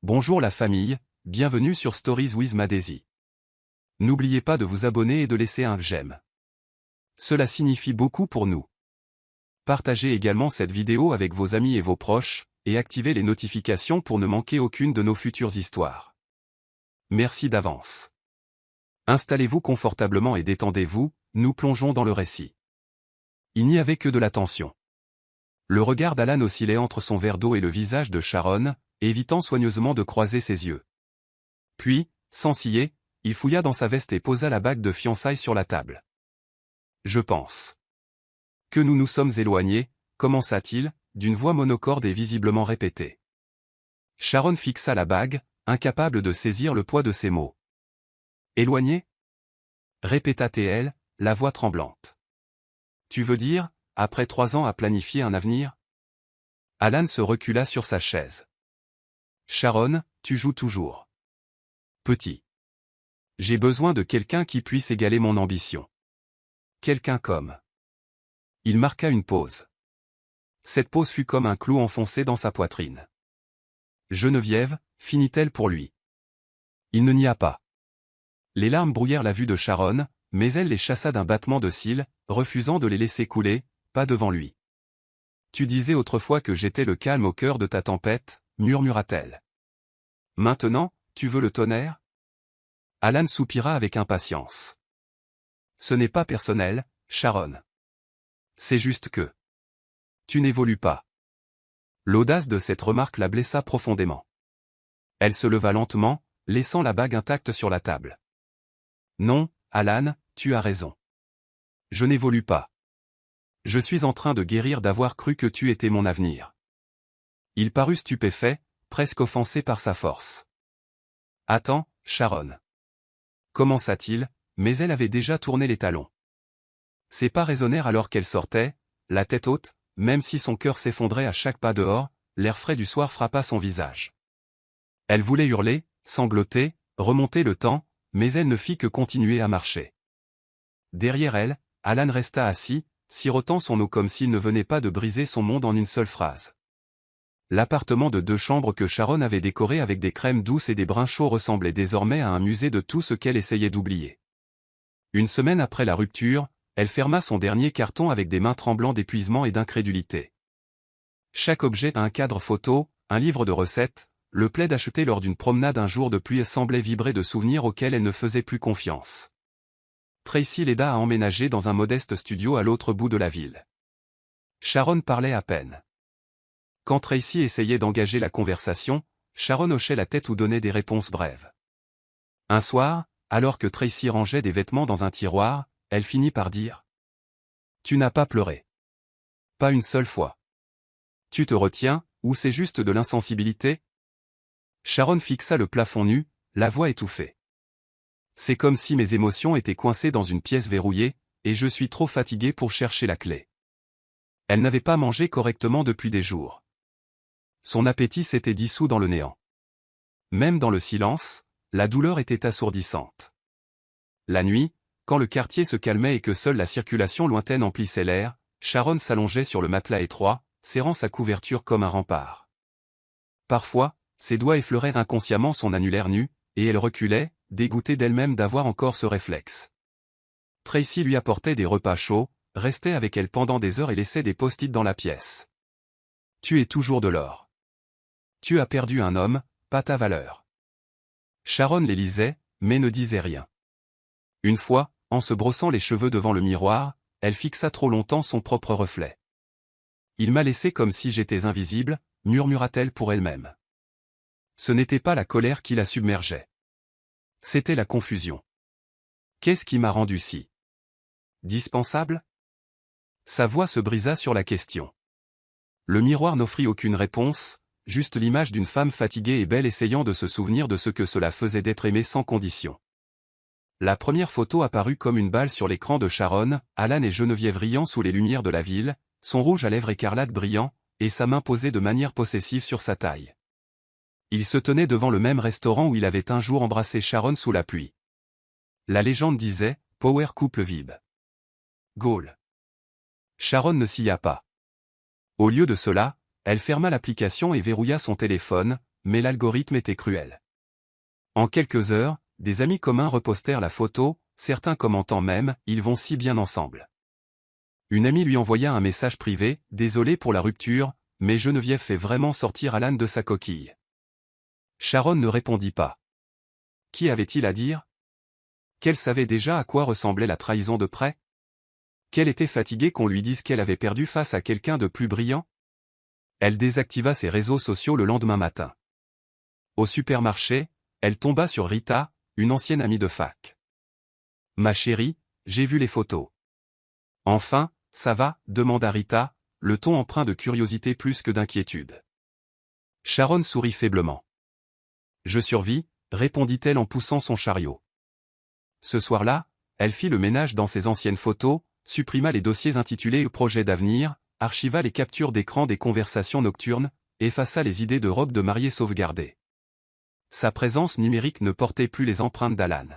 Bonjour la famille, bienvenue sur Stories with Madesi. N'oubliez pas de vous abonner et de laisser un j'aime. Cela signifie beaucoup pour nous. Partagez également cette vidéo avec vos amis et vos proches, et activez les notifications pour ne manquer aucune de nos futures histoires. Merci d'avance. Installez-vous confortablement et détendez-vous, nous plongeons dans le récit. Il n'y avait que de la tension. Le regard d'Alan oscillait entre son verre d'eau et le visage de Sharon, évitant soigneusement de croiser ses yeux. Puis, sans ciller, il fouilla dans sa veste et posa la bague de fiançailles sur la table. « Je pense que nous nous sommes éloignés », commença-t-il, d'une voix monocorde et visiblement répétée. Sharon fixa la bague, incapable de saisir le poids de ses mots. « Éloignés » répéta-t-elle, la voix tremblante. « Tu veux dire, après 3 ans à planifier un avenir ?» Alan se recula sur sa chaise. « Sharon, tu joues toujours. Petit. J'ai besoin de quelqu'un qui puisse égaler mon ambition. Quelqu'un comme... » Il marqua une pause. Cette pause fut comme un clou enfoncé dans sa poitrine. « Geneviève, finit-elle pour lui. Il ne n'y a pas. » Les larmes brouillèrent la vue de Sharon, mais elle les chassa d'un battement de cils, refusant de les laisser couler, pas devant lui. « Tu disais autrefois que j'étais le calme au cœur de ta tempête, » murmura-t-elle. « Maintenant, tu veux le tonnerre ?» Alan soupira avec impatience. « Ce n'est pas personnel, Sharon. C'est juste que... tu n'évolues pas. » L'audace de cette remarque la blessa profondément. Elle se leva lentement, laissant la bague intacte sur la table. « Non, Alan, tu as raison. Je n'évolue pas. Je suis en train de guérir d'avoir cru que tu étais mon avenir. » Il parut stupéfait, presque offensé par sa force. « Attends, Sharon. » Commença-t-il, mais elle avait déjà tourné les talons. Ses pas résonnèrent alors qu'elle sortait, la tête haute, même si son cœur s'effondrait à chaque pas dehors, l'air frais du soir frappa son visage. Elle voulait hurler, sangloter, remonter le temps, mais elle ne fit que continuer à marcher. Derrière elle, Alan resta assis, sirotant son eau comme s'il ne venait pas de briser son monde en une seule phrase. L'appartement de 2 chambres que Sharon avait décoré avec des crèmes douces et des brins chauds ressemblait désormais à un musée de tout ce qu'elle essayait d'oublier. Une semaine après la rupture, elle ferma son dernier carton avec des mains tremblantes d'épuisement et d'incrédulité. Chaque objet, un cadre photo, un livre de recettes, le plaid acheté lors d'une promenade un jour de pluie semblait vibrer de souvenirs auxquels elle ne faisait plus confiance. Tracy l'aida à emménager dans un modeste studio à l'autre bout de la ville. Sharon parlait à peine. Quand Tracy essayait d'engager la conversation, Sharon hochait la tête ou donnait des réponses brèves. Un soir, alors que Tracy rangeait des vêtements dans un tiroir, elle finit par dire « Tu n'as pas pleuré. Pas une seule fois. Tu te retiens, ou c'est juste de l'insensibilité ?» Sharon fixa le plafond nu, la voix étouffée. « C'est comme si mes émotions étaient coincées dans une pièce verrouillée, et je suis trop fatiguée pour chercher la clé. » Elle n'avait pas mangé correctement depuis des jours. Son appétit s'était dissous dans le néant. Même dans le silence, la douleur était assourdissante. La nuit, quand le quartier se calmait et que seule la circulation lointaine emplissait l'air, Sharon s'allongeait sur le matelas étroit, serrant sa couverture comme un rempart. Parfois, ses doigts effleuraient inconsciemment son annulaire nu, et elle reculait, dégoûtée d'elle-même d'avoir encore ce réflexe. Tracy lui apportait des repas chauds, restait avec elle pendant des heures et laissait des post-it dans la pièce. « Tu es toujours de l'or. Tu as perdu un homme, pas ta valeur. » Sharon les lisait, mais ne disait rien. Une fois, en se brossant les cheveux devant le miroir, elle fixa trop longtemps son propre reflet. « Il m'a laissé comme si j'étais invisible », murmura-t-elle pour elle-même. Ce n'était pas la colère qui la submergeait. C'était la confusion. Qu'est-ce qui m'a rendu si dispensable ? Sa voix se brisa sur la question. Le miroir n'offrit aucune réponse, juste l'image d'une femme fatiguée et belle essayant de se souvenir de ce que cela faisait d'être aimée sans condition. La première photo apparut comme une balle sur l'écran de Sharon, Alan et Geneviève riant sous les lumières de la ville, son rouge à lèvres écarlate brillant, et sa main posée de manière possessive sur sa taille. Il se tenait devant le même restaurant où il avait un jour embrassé Sharon sous la pluie. La légende disait « Power couple vibe. Goal ». Sharon ne s'y a pas. Au lieu de cela, elle ferma l'application et verrouilla son téléphone, mais l'algorithme était cruel. En quelques heures, des amis communs repostèrent la photo, certains commentant même « Ils vont si bien ensemble ». Une amie lui envoya un message privé « Désolé pour la rupture, mais Geneviève fait vraiment sortir Alan de sa coquille ». Sharon ne répondit pas. Qui avait-il à dire? Qu'elle savait déjà à quoi ressemblait la trahison de près? Qu'elle était fatiguée qu'on lui dise qu'elle avait perdu face à quelqu'un de plus brillant? Elle désactiva ses réseaux sociaux le lendemain matin. Au supermarché, elle tomba sur Rita, une ancienne amie de fac. « Ma chérie, j'ai vu les photos. »« Enfin, ça va ?» demanda Rita, le ton empreint de curiosité plus que d'inquiétude. Sharon sourit faiblement. « Je survis », répondit-elle en poussant son chariot. Ce soir-là, elle fit le ménage dans ses anciennes photos, supprima les dossiers intitulés « Projet d'avenir », archiva les captures d'écran des conversations nocturnes, effaça les idées de robe de mariée sauvegardées. Sa présence numérique ne portait plus les empreintes d'Alan.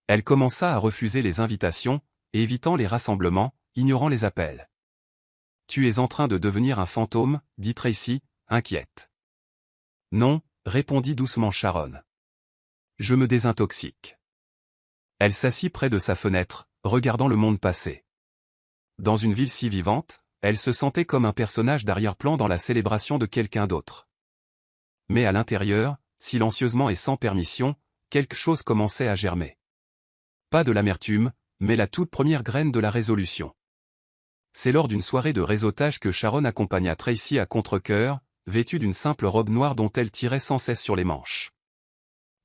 Elle commença à refuser les invitations, évitant les rassemblements, ignorant les appels. « Tu es en train de devenir un fantôme » dit Tracy, inquiète. « Non » répondit doucement Sharon. « Je me désintoxique. » Elle s'assit près de sa fenêtre, regardant le monde passer. Dans une ville si vivante, elle se sentait comme un personnage d'arrière-plan dans la célébration de quelqu'un d'autre. Mais à l'intérieur, silencieusement et sans permission, quelque chose commençait à germer. Pas de l'amertume, mais la toute première graine de la résolution. C'est lors d'une soirée de réseautage que Sharon accompagna Tracy à contre-cœur, vêtue d'une simple robe noire dont elle tirait sans cesse sur les manches.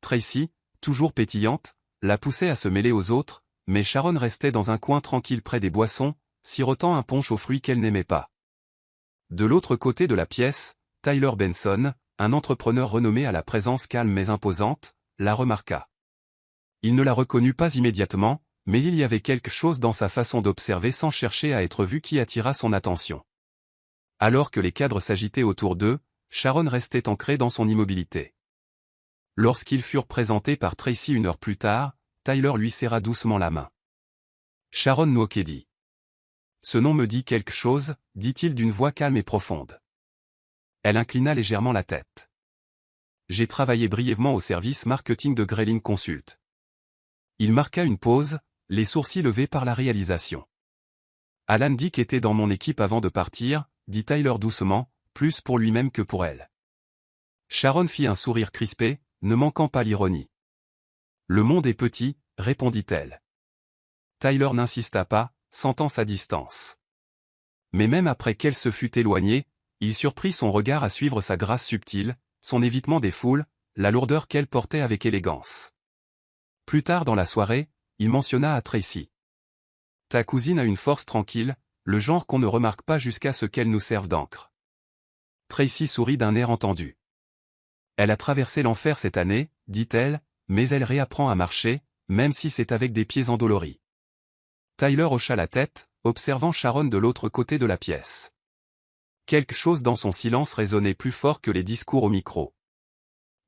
Tracy, toujours pétillante, la poussait à se mêler aux autres, mais Sharon restait dans un coin tranquille près des boissons, sirotant un punch aux fruits qu'elle n'aimait pas. De l'autre côté de la pièce, Tyler Benson, un entrepreneur renommé à la présence calme mais imposante, la remarqua. Il ne la reconnut pas immédiatement, mais il y avait quelque chose dans sa façon d'observer sans chercher à être vu qui attira son attention. Alors que les cadres s'agitaient autour d'eux, Sharon restait ancrée dans son immobilité. Lorsqu'ils furent présentés par Tracy une heure plus tard, Tyler lui serra doucement la main. Sharon Nwokedi dit. « Ce nom me dit quelque chose » dit-il d'une voix calme et profonde. Elle inclina légèrement la tête. « J'ai travaillé brièvement au service marketing de Grelin Consult. » Il marqua une pause, les sourcils levés par la réalisation. « Alan Dick était dans mon équipe avant de partir » dit Tyler doucement, plus pour lui-même que pour elle. Sharon fit un sourire crispé, ne manquant pas l'ironie. « Le monde est petit » répondit-elle. Tyler n'insista pas, sentant sa distance. Mais même après qu'elle se fût éloignée, il surprit son regard à suivre sa grâce subtile, son évitement des foules, la lourdeur qu'elle portait avec élégance. Plus tard dans la soirée, il mentionna à Tracy. « Ta cousine a une force tranquille, le genre qu'on ne remarque pas jusqu'à ce qu'elle nous serve d'encre. » Tracy sourit d'un air entendu. « Elle a traversé l'enfer cette année, dit-elle, mais elle réapprend à marcher, même si c'est avec des pieds endoloris. » Tyler hocha la tête, observant Sharon de l'autre côté de la pièce. Quelque chose dans son silence résonnait plus fort que les discours au micro.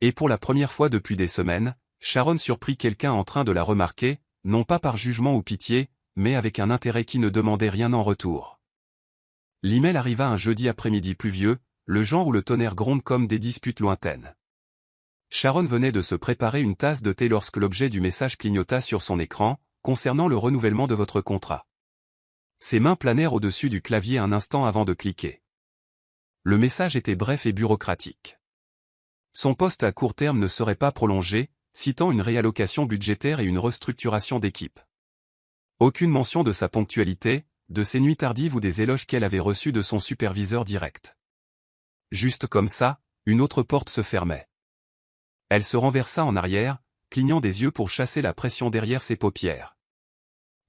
Et pour la première fois depuis des semaines, Sharon surprit quelqu'un en train de la remarquer, non pas par jugement ou pitié, mais avec un intérêt qui ne demandait rien en retour. L'email arriva un jeudi après-midi pluvieux, le genre où le tonnerre gronde comme des disputes lointaines. Sharon venait de se préparer une tasse de thé lorsque l'objet du message clignota sur son écran, concernant le renouvellement de votre contrat. Ses mains planèrent au-dessus du clavier un instant avant de cliquer. Le message était bref et bureaucratique. Son poste à court terme ne serait pas prolongé, citant une réallocation budgétaire et une restructuration d'équipe. Aucune mention de sa ponctualité, de ses nuits tardives ou des éloges qu'elle avait reçus de son superviseur direct. Juste comme ça, une autre porte se fermait. Elle se renversa en arrière, clignant des yeux pour chasser la pression derrière ses paupières.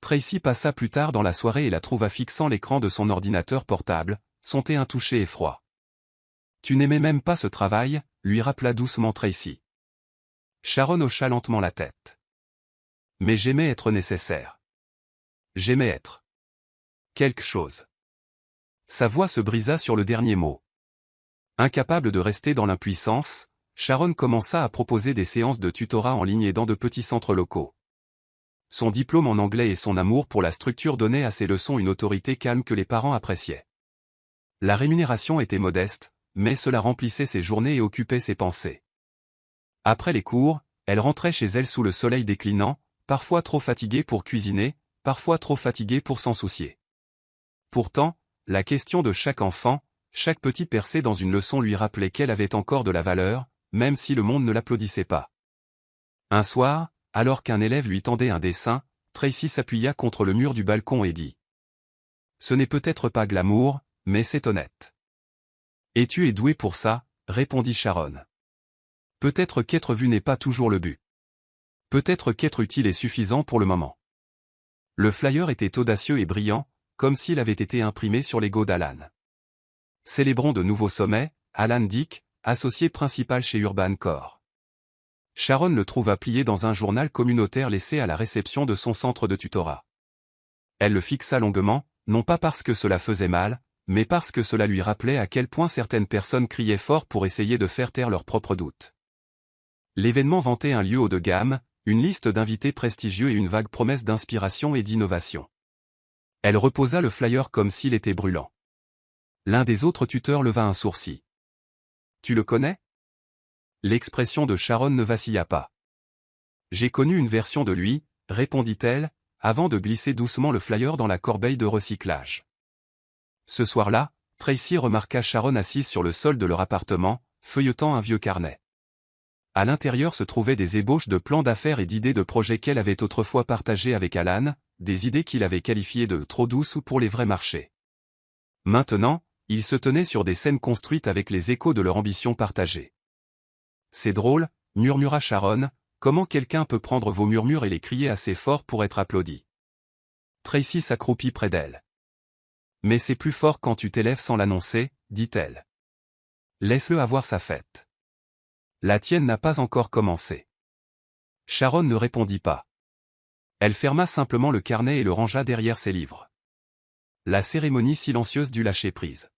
Tracy passa plus tard dans la soirée et la trouva fixant l'écran de son ordinateur portable, son teint intouché et froid. « Tu n'aimais même pas ce travail » lui rappela doucement Tracy. Sharon hocha lentement la tête. « Mais j'aimais être nécessaire. J'aimais être quelque chose. » Sa voix se brisa sur le dernier mot. Incapable de rester dans l'impuissance, Sharon commença à proposer des séances de tutorat en ligne et dans de petits centres locaux. Son diplôme en anglais et son amour pour la structure donnaient à ses leçons une autorité calme que les parents appréciaient. La rémunération était modeste, mais cela remplissait ses journées et occupait ses pensées. Après les cours, elle rentrait chez elle sous le soleil déclinant, parfois trop fatiguée pour cuisiner, parfois trop fatiguée pour s'en soucier. Pourtant, la question de chaque enfant, chaque petit percé dans une leçon lui rappelait qu'elle avait encore de la valeur, même si le monde ne l'applaudissait pas. Un soir, alors qu'un élève lui tendait un dessin, Tracy s'appuya contre le mur du balcon et dit : « Ce n'est peut-être pas glamour, mais c'est honnête. » « Et tu es doué pour ça, » répondit Sharon. « Peut-être qu'être vu n'est pas toujours le but. Peut-être qu'être utile est suffisant pour le moment. » Le flyer était audacieux et brillant, comme s'il avait été imprimé sur l'ego d'Alan. Célébrons de nouveaux sommets, Alan Dick, associé principal chez Urban Core. Sharon le trouva plié dans un journal communautaire laissé à la réception de son centre de tutorat. Elle le fixa longuement, non pas parce que cela faisait mal, mais parce que cela lui rappelait à quel point certaines personnes criaient fort pour essayer de faire taire leurs propres doutes. L'événement vantait un lieu haut de gamme, une liste d'invités prestigieux et une vague promesse d'inspiration et d'innovation. Elle reposa le flyer comme s'il était brûlant. L'un des autres tuteurs leva un sourcil. « Tu le connais ?» L'expression de Sharon ne vacilla pas. « J'ai connu une version de lui, » répondit-elle, avant de glisser doucement le flyer dans la corbeille de recyclage. Ce soir-là, Tracy remarqua Sharon assise sur le sol de leur appartement, feuilletant un vieux carnet. À l'intérieur se trouvaient des ébauches de plans d'affaires et d'idées de projets qu'elle avait autrefois partagés avec Alan, des idées qu'il avait qualifiées de trop douces pour les vrais marchés. Maintenant, ils se tenaient sur des scènes construites avec les échos de leur ambition partagée. « C'est drôle, » murmura Sharon, « comment quelqu'un peut prendre vos murmures et les crier assez fort pour être applaudi ?» Tracy s'accroupit près d'elle. « Mais c'est plus fort quand tu t'élèves sans l'annoncer, » dit-elle. « Laisse-le avoir sa fête. La tienne n'a pas encore commencé. » Sharon ne répondit pas. Elle ferma simplement le carnet et le rangea derrière ses livres. La cérémonie silencieuse dut lâcher prise.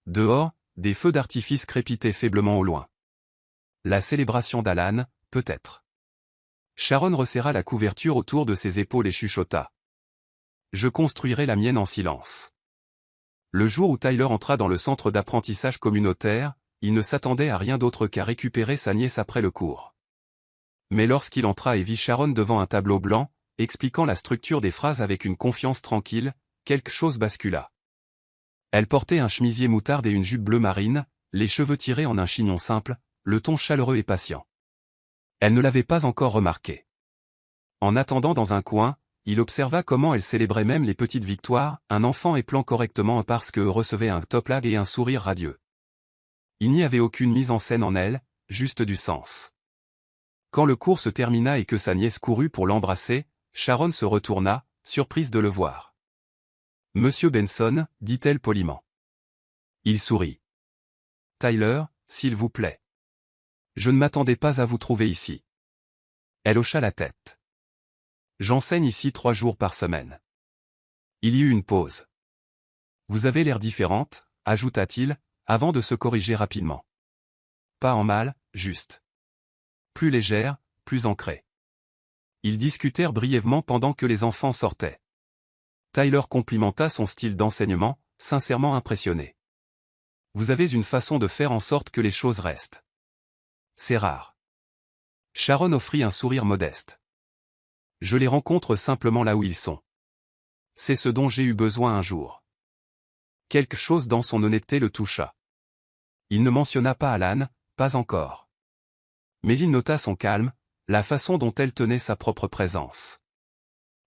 Dehors, des feux d'artifice crépitaient faiblement au loin. La célébration d'Alan, peut-être. Sharon resserra la couverture autour de ses épaules et chuchota. « Je construirai la mienne en silence. » Le jour où Tyler entra dans le centre d'apprentissage communautaire, il ne s'attendait à rien d'autre qu'à récupérer sa nièce après le cours. Mais lorsqu'il entra et vit Sharon devant un tableau blanc, expliquant la structure des phrases avec une confiance tranquille, quelque chose bascula. Elle portait un chemisier moutarde et une jupe bleu marine, les cheveux tirés en un chignon simple, le ton chaleureux et patient. Elle ne l'avait pas encore remarqué. En attendant dans un coin, il observa comment elle célébrait même les petites victoires, un enfant éplant correctement parce que recevait un top lag et un sourire radieux. Il n'y avait aucune mise en scène en elle, juste du sens. Quand le cours se termina et que sa nièce courut pour l'embrasser, Sharon se retourna, surprise de le voir. « Monsieur Benson, » dit-elle poliment. Il sourit. « Tyler, s'il vous plaît. Je ne m'attendais pas à vous trouver ici. » Elle hocha la tête. « J'enseigne ici 3 jours par semaine. » Il y eut une pause. « Vous avez l'air différente, » ajouta-t-il, avant de se corriger rapidement. « Pas en mal, juste. Plus légère, plus ancrée. » Ils discutèrent brièvement pendant que les enfants sortaient. Tyler complimenta son style d'enseignement, sincèrement impressionné. « Vous avez une façon de faire en sorte que les choses restent. C'est rare. » Sharon offrit un sourire modeste. « Je les rencontre simplement là où ils sont. C'est ce dont j'ai eu besoin un jour. » Quelque chose dans son honnêteté le toucha. Il ne mentionna pas Alan, pas encore. Mais il nota son calme, la façon dont elle tenait sa propre présence.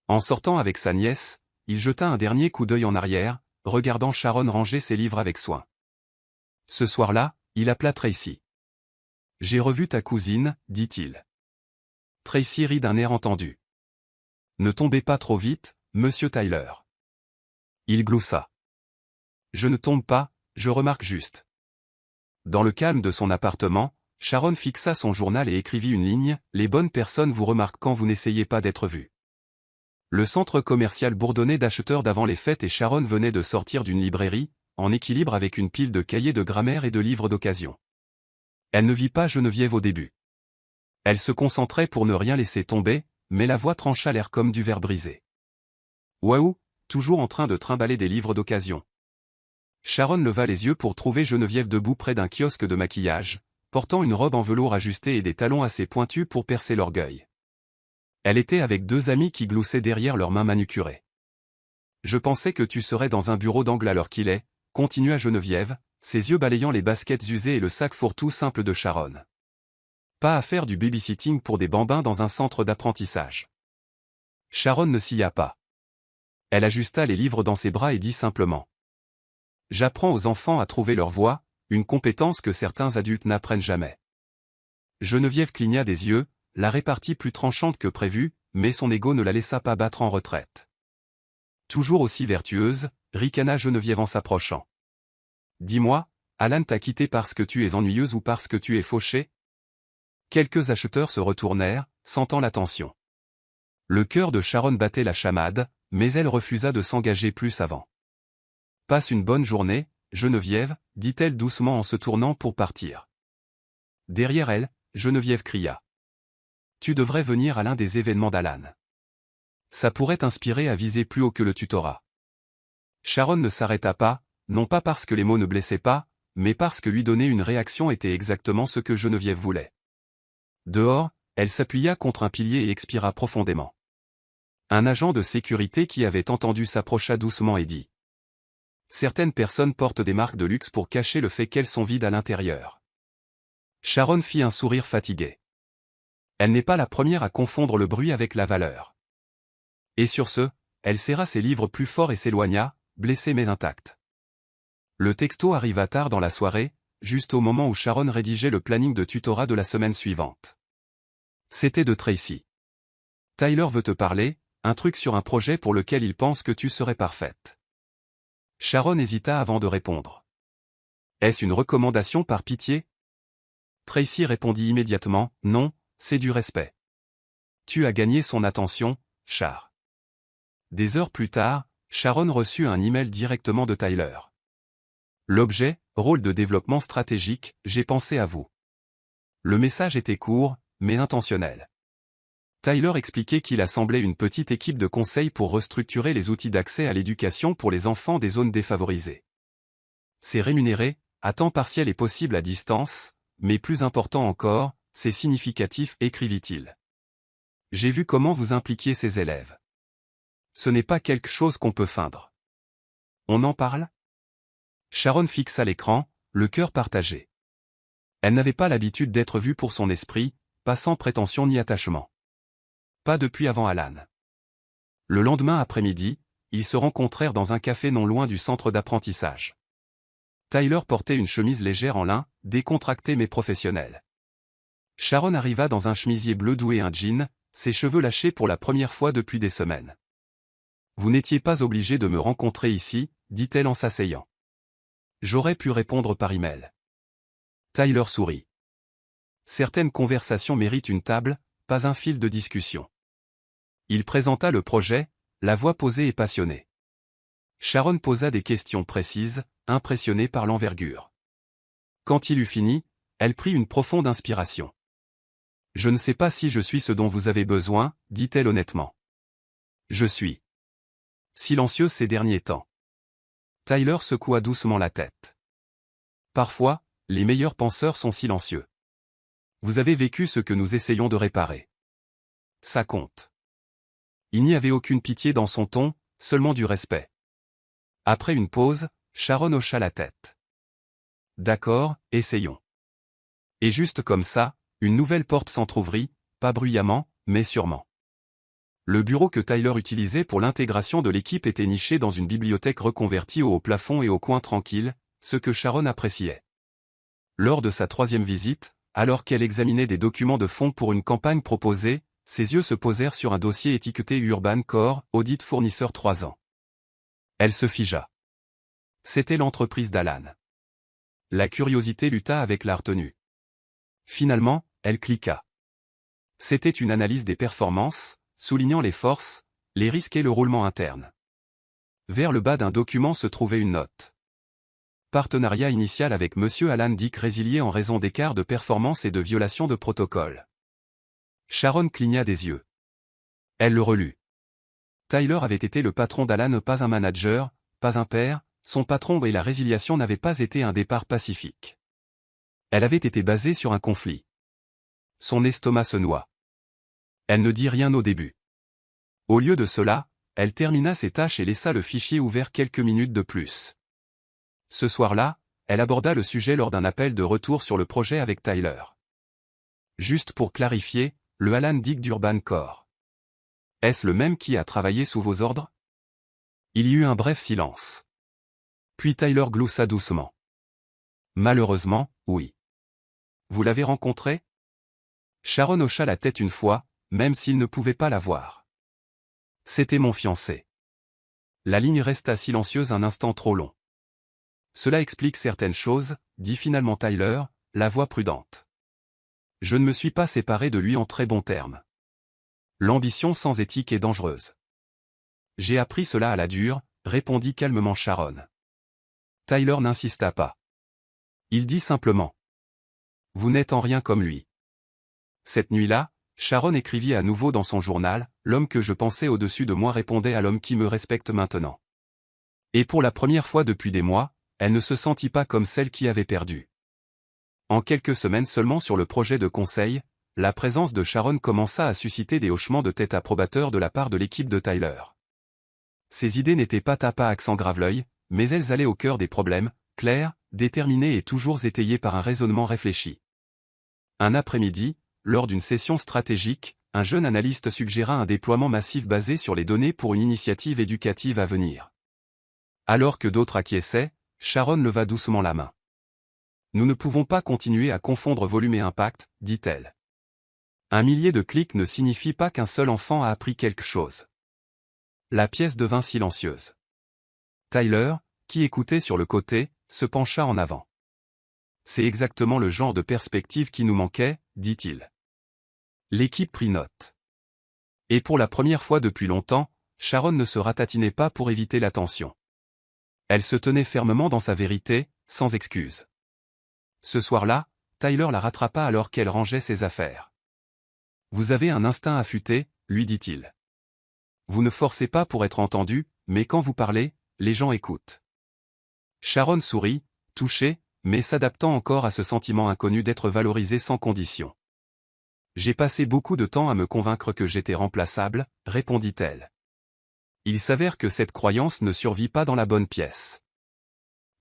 En sortant avec sa nièce, il jeta un dernier coup d'œil en arrière, regardant Sharon ranger ses livres avec soin. Ce soir-là, il appela Tracy. « J'ai revu ta cousine, » dit-il. Tracy rit d'un air entendu. « Ne tombez pas trop vite, monsieur Tyler. » Il gloussa. « Je ne tombe pas, je remarque juste. » Dans le calme de son appartement, Sharon fixa son journal et écrivit une ligne, « Les bonnes personnes vous remarquent quand vous n'essayez pas d'être vu. » Le centre commercial bourdonnait d'acheteurs d'avant les fêtes et Sharon venait de sortir d'une librairie, en équilibre avec une pile de cahiers de grammaire et de livres d'occasion. Elle ne vit pas Geneviève au début. Elle se concentrait pour ne rien laisser tomber, mais la voix trancha l'air comme du verre brisé. « Waouh, toujours en train de trimballer des livres d'occasion. Sharon leva les yeux pour trouver Geneviève debout près d'un kiosque de maquillage, portant une robe en velours ajustée et des talons assez pointus pour percer l'orgueil. Elle était avec deux amis qui gloussaient derrière leurs mains manucurées. « Je pensais que tu serais dans un bureau d'angle à l'heure qu'il est », continua Geneviève, ses yeux balayant les baskets usées et le sac fourre-tout simple de Sharon. Pas à faire du babysitting pour des bambins dans un centre d'apprentissage. Sharon ne s'y pas. Elle ajusta les livres dans ses bras et dit simplement. J'apprends aux enfants à trouver leur voie, une compétence que certains adultes n'apprennent jamais. Geneviève cligna des yeux, la répartie plus tranchante que prévu, mais son ego ne la laissa pas battre en retraite. Toujours aussi vertueuse, ricana Geneviève en s'approchant. Dis-moi, Alan t'a quitté parce que tu es ennuyeuse ou parce que tu es fauchée? Quelques acheteurs se retournèrent, sentant la tension. Le cœur de Sharon battait la chamade, mais elle refusa de s'engager plus avant. Passe une bonne journée, Geneviève, dit-elle doucement en se tournant pour partir. Derrière elle, Geneviève cria. Tu devrais venir à l'un des événements d'Alan. Ça pourrait t'inspirer à viser plus haut que le tutorat. Sharon ne s'arrêta pas, non pas parce que les mots ne blessaient pas, mais parce que lui donner une réaction était exactement ce que Geneviève voulait. Dehors, elle s'appuya contre un pilier et expira profondément. Un agent de sécurité qui avait entendu s'approcha doucement et dit. Certaines personnes portent des marques de luxe pour cacher le fait qu'elles sont vides à l'intérieur. Sharon fit un sourire fatigué. Elle n'est pas la première à confondre le bruit avec la valeur. Et sur ce, elle serra ses livres plus fort et s'éloigna, blessée mais intacte. Le texto arriva tard dans la soirée, juste au moment où Sharon rédigeait le planning de tutorat de la semaine suivante. C'était de Tracy. Tyler veut te parler, un truc sur un projet pour lequel il pense que tu serais parfaite. Sharon hésita avant de répondre. Est-ce une recommandation par pitié? Tracy répondit immédiatement, non, c'est du respect. Tu as gagné son attention, Char. Des heures plus tard, Sharon reçut un email directement de Tyler. L'objet, rôle de développement stratégique, j'ai pensé à vous. Le message était court, mais intentionnel. Tyler expliquait qu'il assemblait une petite équipe de conseil pour restructurer les outils d'accès à l'éducation pour les enfants des zones défavorisées. C'est rémunéré, à temps partiel et possible à distance, mais plus important encore, c'est significatif, écrivit-il. J'ai vu comment vous impliquiez ces élèves. Ce n'est pas quelque chose qu'on peut feindre. On en parle? Sharon fixa l'écran, le cœur partagé. Elle n'avait pas l'habitude d'être vue pour son esprit, pas sans prétention ni attachement. Pas depuis avant Alan. Le lendemain après-midi, ils se rencontrèrent dans un café non loin du centre d'apprentissage. Tyler portait une chemise légère en lin, décontractée mais professionnelle. Sharon arriva dans un chemisier bleu doux et un jean, ses cheveux lâchés pour la première fois depuis des semaines. Vous n'étiez pas obligé de me rencontrer ici, dit-elle en s'asseyant. J'aurais pu répondre par email. Tyler sourit. Certaines conversations méritent une table, pas un fil de discussion. Il présenta le projet, la voix posée et passionnée. Sharon posa des questions précises, impressionnée par l'envergure. Quand il eut fini, elle prit une profonde inspiration. Je ne sais pas si je suis ce dont vous avez besoin, dit-elle honnêtement. Je suis silencieuse ces derniers temps. Tyler secoua doucement la tête. Parfois, les meilleurs penseurs sont silencieux. Vous avez vécu ce que nous essayons de réparer. Ça compte. Il n'y avait aucune pitié dans son ton, seulement du respect. Après une pause, Sharon hocha la tête. D'accord, essayons. Et juste comme ça, une nouvelle porte s'entr'ouvrit, pas bruyamment, mais sûrement. Le bureau que Tyler utilisait pour l'intégration de l'équipe était niché dans une bibliothèque reconvertie au haut plafond et au coin tranquille, ce que Sharon appréciait. Lors de sa troisième visite, alors qu'elle examinait des documents de fonds pour une campagne proposée, ses yeux se posèrent sur un dossier étiqueté Urban Core, audit fournisseur 3 ans. Elle se figea. C'était l'entreprise d'Alan. La curiosité lutta avec la retenue. Finalement, elle cliqua. C'était une analyse des performances, soulignant les forces, les risques et le roulement interne. Vers le bas d'un document se trouvait une note. Partenariat initial avec Monsieur Alan Dick résilié en raison d'écarts de performance et de violation de protocole. Sharon cligna des yeux. Elle le relut. Tyler avait été le patron d'Alan, pas un manager, pas un père, son patron et la résiliation n'avaient pas été un départ pacifique. Elle avait été basée sur un conflit. Son estomac se noie. Elle ne dit rien au début. Au lieu de cela, elle termina ses tâches et laissa le fichier ouvert quelques minutes de plus. Ce soir-là, elle aborda le sujet lors d'un appel de retour sur le projet avec Tyler. Juste pour clarifier, le Alan Dick d'Urban Core. Est-ce le même qui a travaillé sous vos ordres? Il y eut un bref silence. Puis Tyler gloussa doucement. Malheureusement, oui. Vous l'avez rencontré? Sharon hocha la tête une fois, même s'il ne pouvait pas la voir. C'était mon fiancé. La ligne resta silencieuse un instant trop long. Cela explique certaines choses, dit finalement Tyler, la voix prudente. Je ne me suis pas séparé de lui en très bons termes. L'ambition sans éthique est dangereuse. J'ai appris cela à la dure, répondit calmement Sharon. Tyler n'insista pas. Il dit simplement. Vous n'êtes en rien comme lui. Cette nuit-là, Sharon écrivit à nouveau dans son journal, l'homme que je pensais au-dessus de moi répondait à l'homme qui me respecte maintenant. Et pour la première fois depuis des mois, elle ne se sentit pas comme celle qui avait perdu. En quelques semaines seulement sur le projet de conseil, la présence de Sharon commença à susciter des hochements de tête approbateurs de la part de l'équipe de Tyler. Ses idées n'étaient pas tapas à accent grave-l'œil, mais elles allaient au cœur des problèmes, claires, déterminées et toujours étayées par un raisonnement réfléchi. Un après-midi, lors d'une session stratégique, un jeune analyste suggéra un déploiement massif basé sur les données pour une initiative éducative à venir. Alors que d'autres acquiesçaient, Sharon leva doucement la main. Nous ne pouvons pas continuer à confondre volume et impact, dit-elle. Un millier de clics ne signifie pas qu'un seul enfant a appris quelque chose. La pièce devint silencieuse. Tyler, qui écoutait sur le côté, se pencha en avant. C'est exactement le genre de perspective qui nous manquait, dit-il. L'équipe prit note. Et pour la première fois depuis longtemps, Sharon ne se ratatinait pas pour éviter l'attention. Elle se tenait fermement dans sa vérité, sans excuse. Ce soir-là, Tyler la rattrapa alors qu'elle rangeait ses affaires. Vous avez un instinct affûté, lui dit-il. Vous ne forcez pas pour être entendu, mais quand vous parlez, les gens écoutent. Sharon sourit, touchée, mais s'adaptant encore à ce sentiment inconnu d'être valorisée sans condition. J'ai passé beaucoup de temps à me convaincre que j'étais remplaçable, répondit-elle. Il s'avère que cette croyance ne survit pas dans la bonne pièce.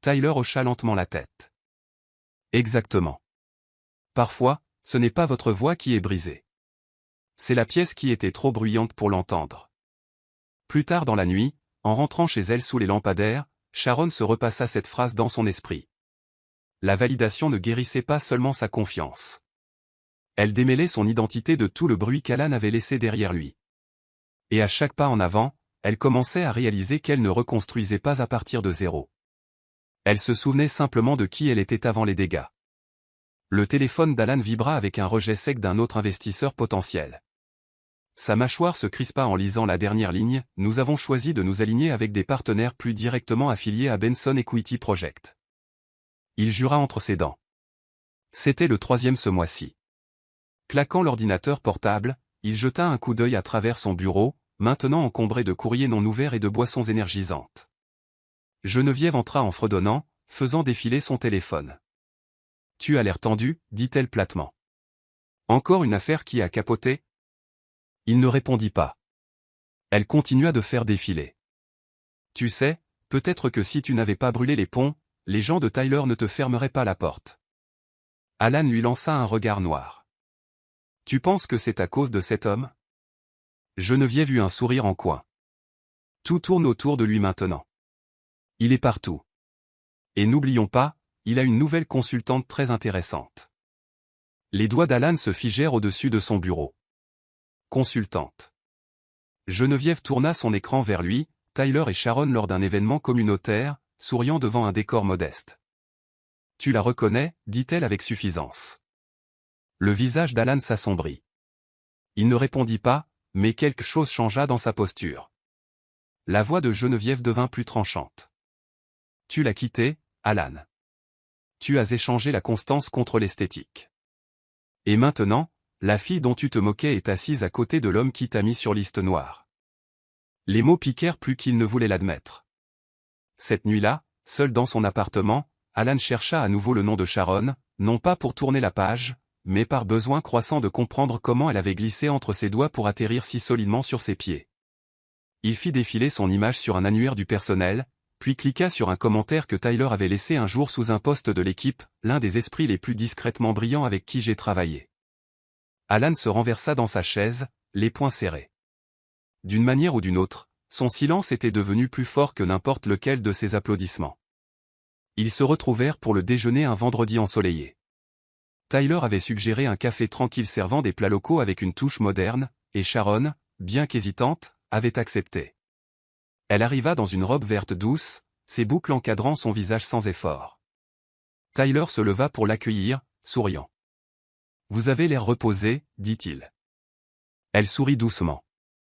Tyler hocha lentement la tête. Exactement. Parfois, ce n'est pas votre voix qui est brisée. C'est la pièce qui était trop bruyante pour l'entendre. Plus tard dans la nuit, en rentrant chez elle sous les lampadaires, Sharon se repassa cette phrase dans son esprit. La validation ne guérissait pas seulement sa confiance. Elle démêlait son identité de tout le bruit qu'Alan avait laissé derrière lui. Et à chaque pas en avant, elle commençait à réaliser qu'elle ne reconstruisait pas à partir de zéro. Elle se souvenait simplement de qui elle était avant les dégâts. Le téléphone d'Alan vibra avec un rejet sec d'un autre investisseur potentiel. Sa mâchoire se crispa en lisant la dernière ligne, « Nous avons choisi de nous aligner avec des partenaires plus directement affiliés à Benson Equity Project. » Il jura entre ses dents. C'était le 3e ce mois-ci. Claquant l'ordinateur portable, il jeta un coup d'œil à travers son bureau, maintenant encombré de courriers non ouverts et de boissons énergisantes. Geneviève entra en fredonnant, faisant défiler son téléphone. « Tu as l'air tendu, dit-elle platement. Encore une affaire qui a capoté ? » Il ne répondit pas. Elle continua de faire défiler. « Tu sais, peut-être que si tu n'avais pas brûlé les ponts, les gens de Tyler ne te fermeraient pas la porte. » Alan lui lança un regard noir. « Tu penses que c'est à cause de cet homme ?» Geneviève eut un sourire en coin. Tout tourne autour de lui maintenant. Il est partout. Et n'oublions pas, il a une nouvelle consultante très intéressante. Les doigts d'Alan se figèrent au-dessus de son bureau. Consultante. Geneviève tourna son écran vers lui, Tyler et Sharon lors d'un événement communautaire, souriant devant un décor modeste. « Tu la reconnais » dit-elle avec suffisance. Le visage d'Alan s'assombrit. Il ne répondit pas, mais quelque chose changea dans sa posture. La voix de Geneviève devint plus tranchante. « Tu l'as quitté, Alan. Tu as échangé la constance contre l'esthétique. Et maintenant, la fille dont tu te moquais est assise à côté de l'homme qui t'a mis sur liste noire. » Les mots piquèrent plus qu'il ne voulait l'admettre. Cette nuit-là, seul dans son appartement, Alan chercha à nouveau le nom de Sharon, non pas pour tourner la page, mais par besoin croissant de comprendre comment elle avait glissé entre ses doigts pour atterrir si solidement sur ses pieds. Il fit défiler son image sur un annuaire du personnel, puis cliqua sur un commentaire que Tyler avait laissé un jour sous un poste de l'équipe, l'un des esprits les plus discrètement brillants avec qui j'ai travaillé. Alan se renversa dans sa chaise, les poings serrés. D'une manière ou d'une autre, son silence était devenu plus fort que n'importe lequel de ses applaudissements. Ils se retrouvèrent pour le déjeuner un vendredi ensoleillé. Tyler avait suggéré un café tranquille servant des plats locaux avec une touche moderne, et Sharon, bien qu'hésitante, avait accepté. Elle arriva dans une robe verte douce, ses boucles encadrant son visage sans effort. Tyler se leva pour l'accueillir, souriant. « Vous avez l'air reposé, dit-il. » Elle sourit doucement.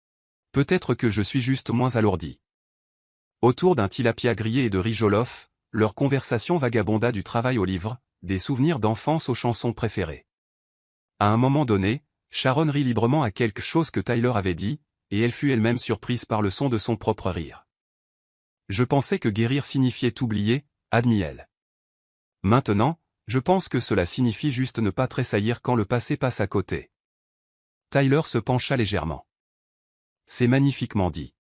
« Peut-être que je suis juste moins alourdie. » Autour d'un tilapia grillé et de riz jollof, leur conversation vagabonda du travail au livre, des souvenirs d'enfance aux chansons préférées. À un moment donné, Sharon rit librement à quelque chose que Tyler avait dit, et elle fut elle-même surprise par le son de son propre rire. « Je pensais que guérir signifiait oublier, » admit-elle. « Maintenant, je pense que cela signifie juste ne pas tressaillir quand le passé passe à côté. » Tyler se pencha légèrement. « C'est magnifiquement dit.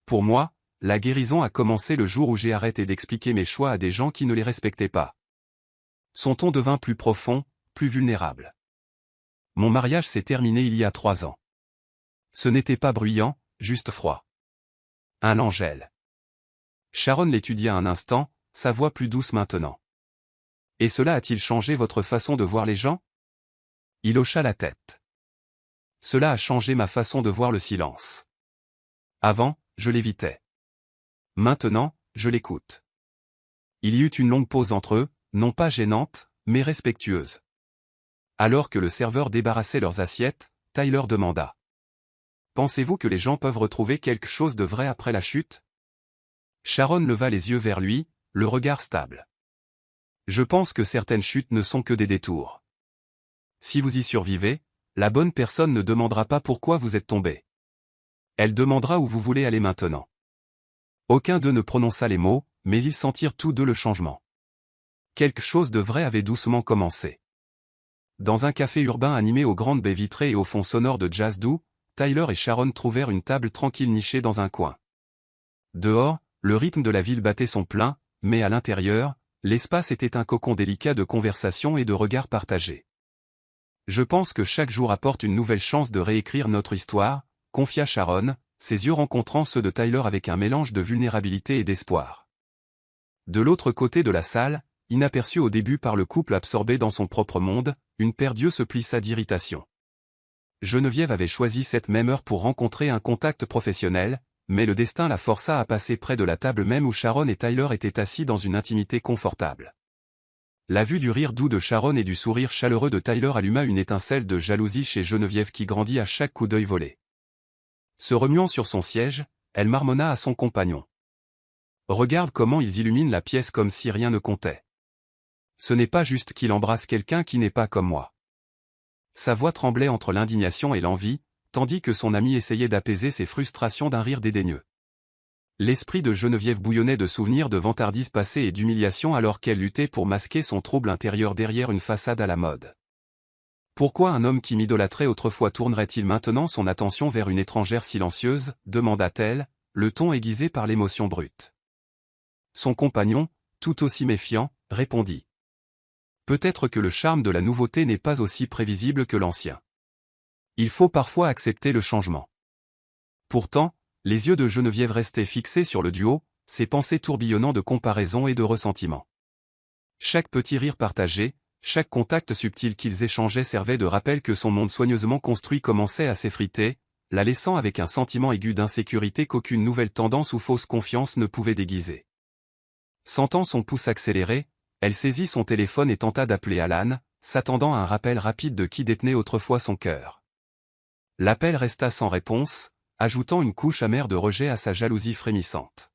Pour moi, la guérison a commencé le jour où j'ai arrêté d'expliquer mes choix à des gens qui ne les respectaient pas. » Son ton devint plus profond, plus vulnérable. « Mon mariage s'est terminé il y a 3 ans. Ce n'était pas bruyant, juste froid. Un Angèle. » Sharon l'étudia un instant, sa voix plus douce maintenant. « Et cela a-t-il changé votre façon de voir les gens ?» Il hocha la tête. « Cela a changé ma façon de voir le silence. Avant, je l'évitais. Maintenant, je l'écoute. » Il y eut une longue pause entre eux, non pas gênante, mais respectueuse. Alors que le serveur débarrassait leurs assiettes, Tyler demanda. « Pensez-vous que les gens peuvent retrouver quelque chose de vrai après la chute ?» Sharon leva les yeux vers lui, le regard stable. « Je pense que certaines chutes ne sont que des détours. Si vous y survivez, la bonne personne ne demandera pas pourquoi vous êtes tombé. Elle demandera où vous voulez aller maintenant. » Aucun d'eux ne prononça les mots, mais ils sentirent tous deux le changement. Quelque chose de vrai avait doucement commencé. Dans un café urbain animé aux grandes baies vitrées et au fond sonore de jazz doux, Tyler et Sharon trouvèrent une table tranquille nichée dans un coin. Dehors, le rythme de la ville battait son plein, mais à l'intérieur, l'espace était un cocon délicat de conversation et de regards partagés. « Je pense que chaque jour apporte une nouvelle chance de réécrire notre histoire, » confia Sharon, ses yeux rencontrant ceux de Tyler avec un mélange de vulnérabilité et d'espoir. De l'autre côté de la salle, inaperçu au début par le couple absorbé dans son propre monde, une paire d'yeux se plissa d'irritation. Geneviève avait choisi cette même heure pour rencontrer un contact professionnel, mais le destin la força à passer près de la table même où Sharon et Tyler étaient assis dans une intimité confortable. La vue du rire doux de Sharon et du sourire chaleureux de Tyler alluma une étincelle de jalousie chez Geneviève qui grandit à chaque coup d'œil volé. Se remuant sur son siège, elle marmonna à son compagnon. « Regarde comment ils illuminent la pièce comme si rien ne comptait. Ce n'est pas juste qu'il embrasse quelqu'un qui n'est pas comme moi. » Sa voix tremblait entre l'indignation et l'envie, tandis que son ami essayait d'apaiser ses frustrations d'un rire dédaigneux. L'esprit de Geneviève bouillonnait de souvenirs de vantardises passées et d'humiliation alors qu'elle luttait pour masquer son trouble intérieur derrière une façade à la mode. Pourquoi un homme qui m'idolâtrait autrefois tournerait-il maintenant son attention vers une étrangère silencieuse, demanda-t-elle, le ton aiguisé par l'émotion brute. Son compagnon, tout aussi méfiant, répondit. Peut-être que le charme de la nouveauté n'est pas aussi prévisible que l'ancien. Il faut parfois accepter le changement. Pourtant, les yeux de Geneviève restaient fixés sur le duo, ses pensées tourbillonnant de comparaison et de ressentiment. Chaque petit rire partagé, chaque contact subtil qu'ils échangeaient servait de rappel que son monde soigneusement construit commençait à s'effriter, la laissant avec un sentiment aigu d'insécurité qu'aucune nouvelle tendance ou fausse confiance ne pouvait déguiser. Sentant son pouce accélérer, elle saisit son téléphone et tenta d'appeler Alan, s'attendant à un rappel rapide de qui détenait autrefois son cœur. L'appel resta sans réponse, ajoutant une couche amère de rejet à sa jalousie frémissante.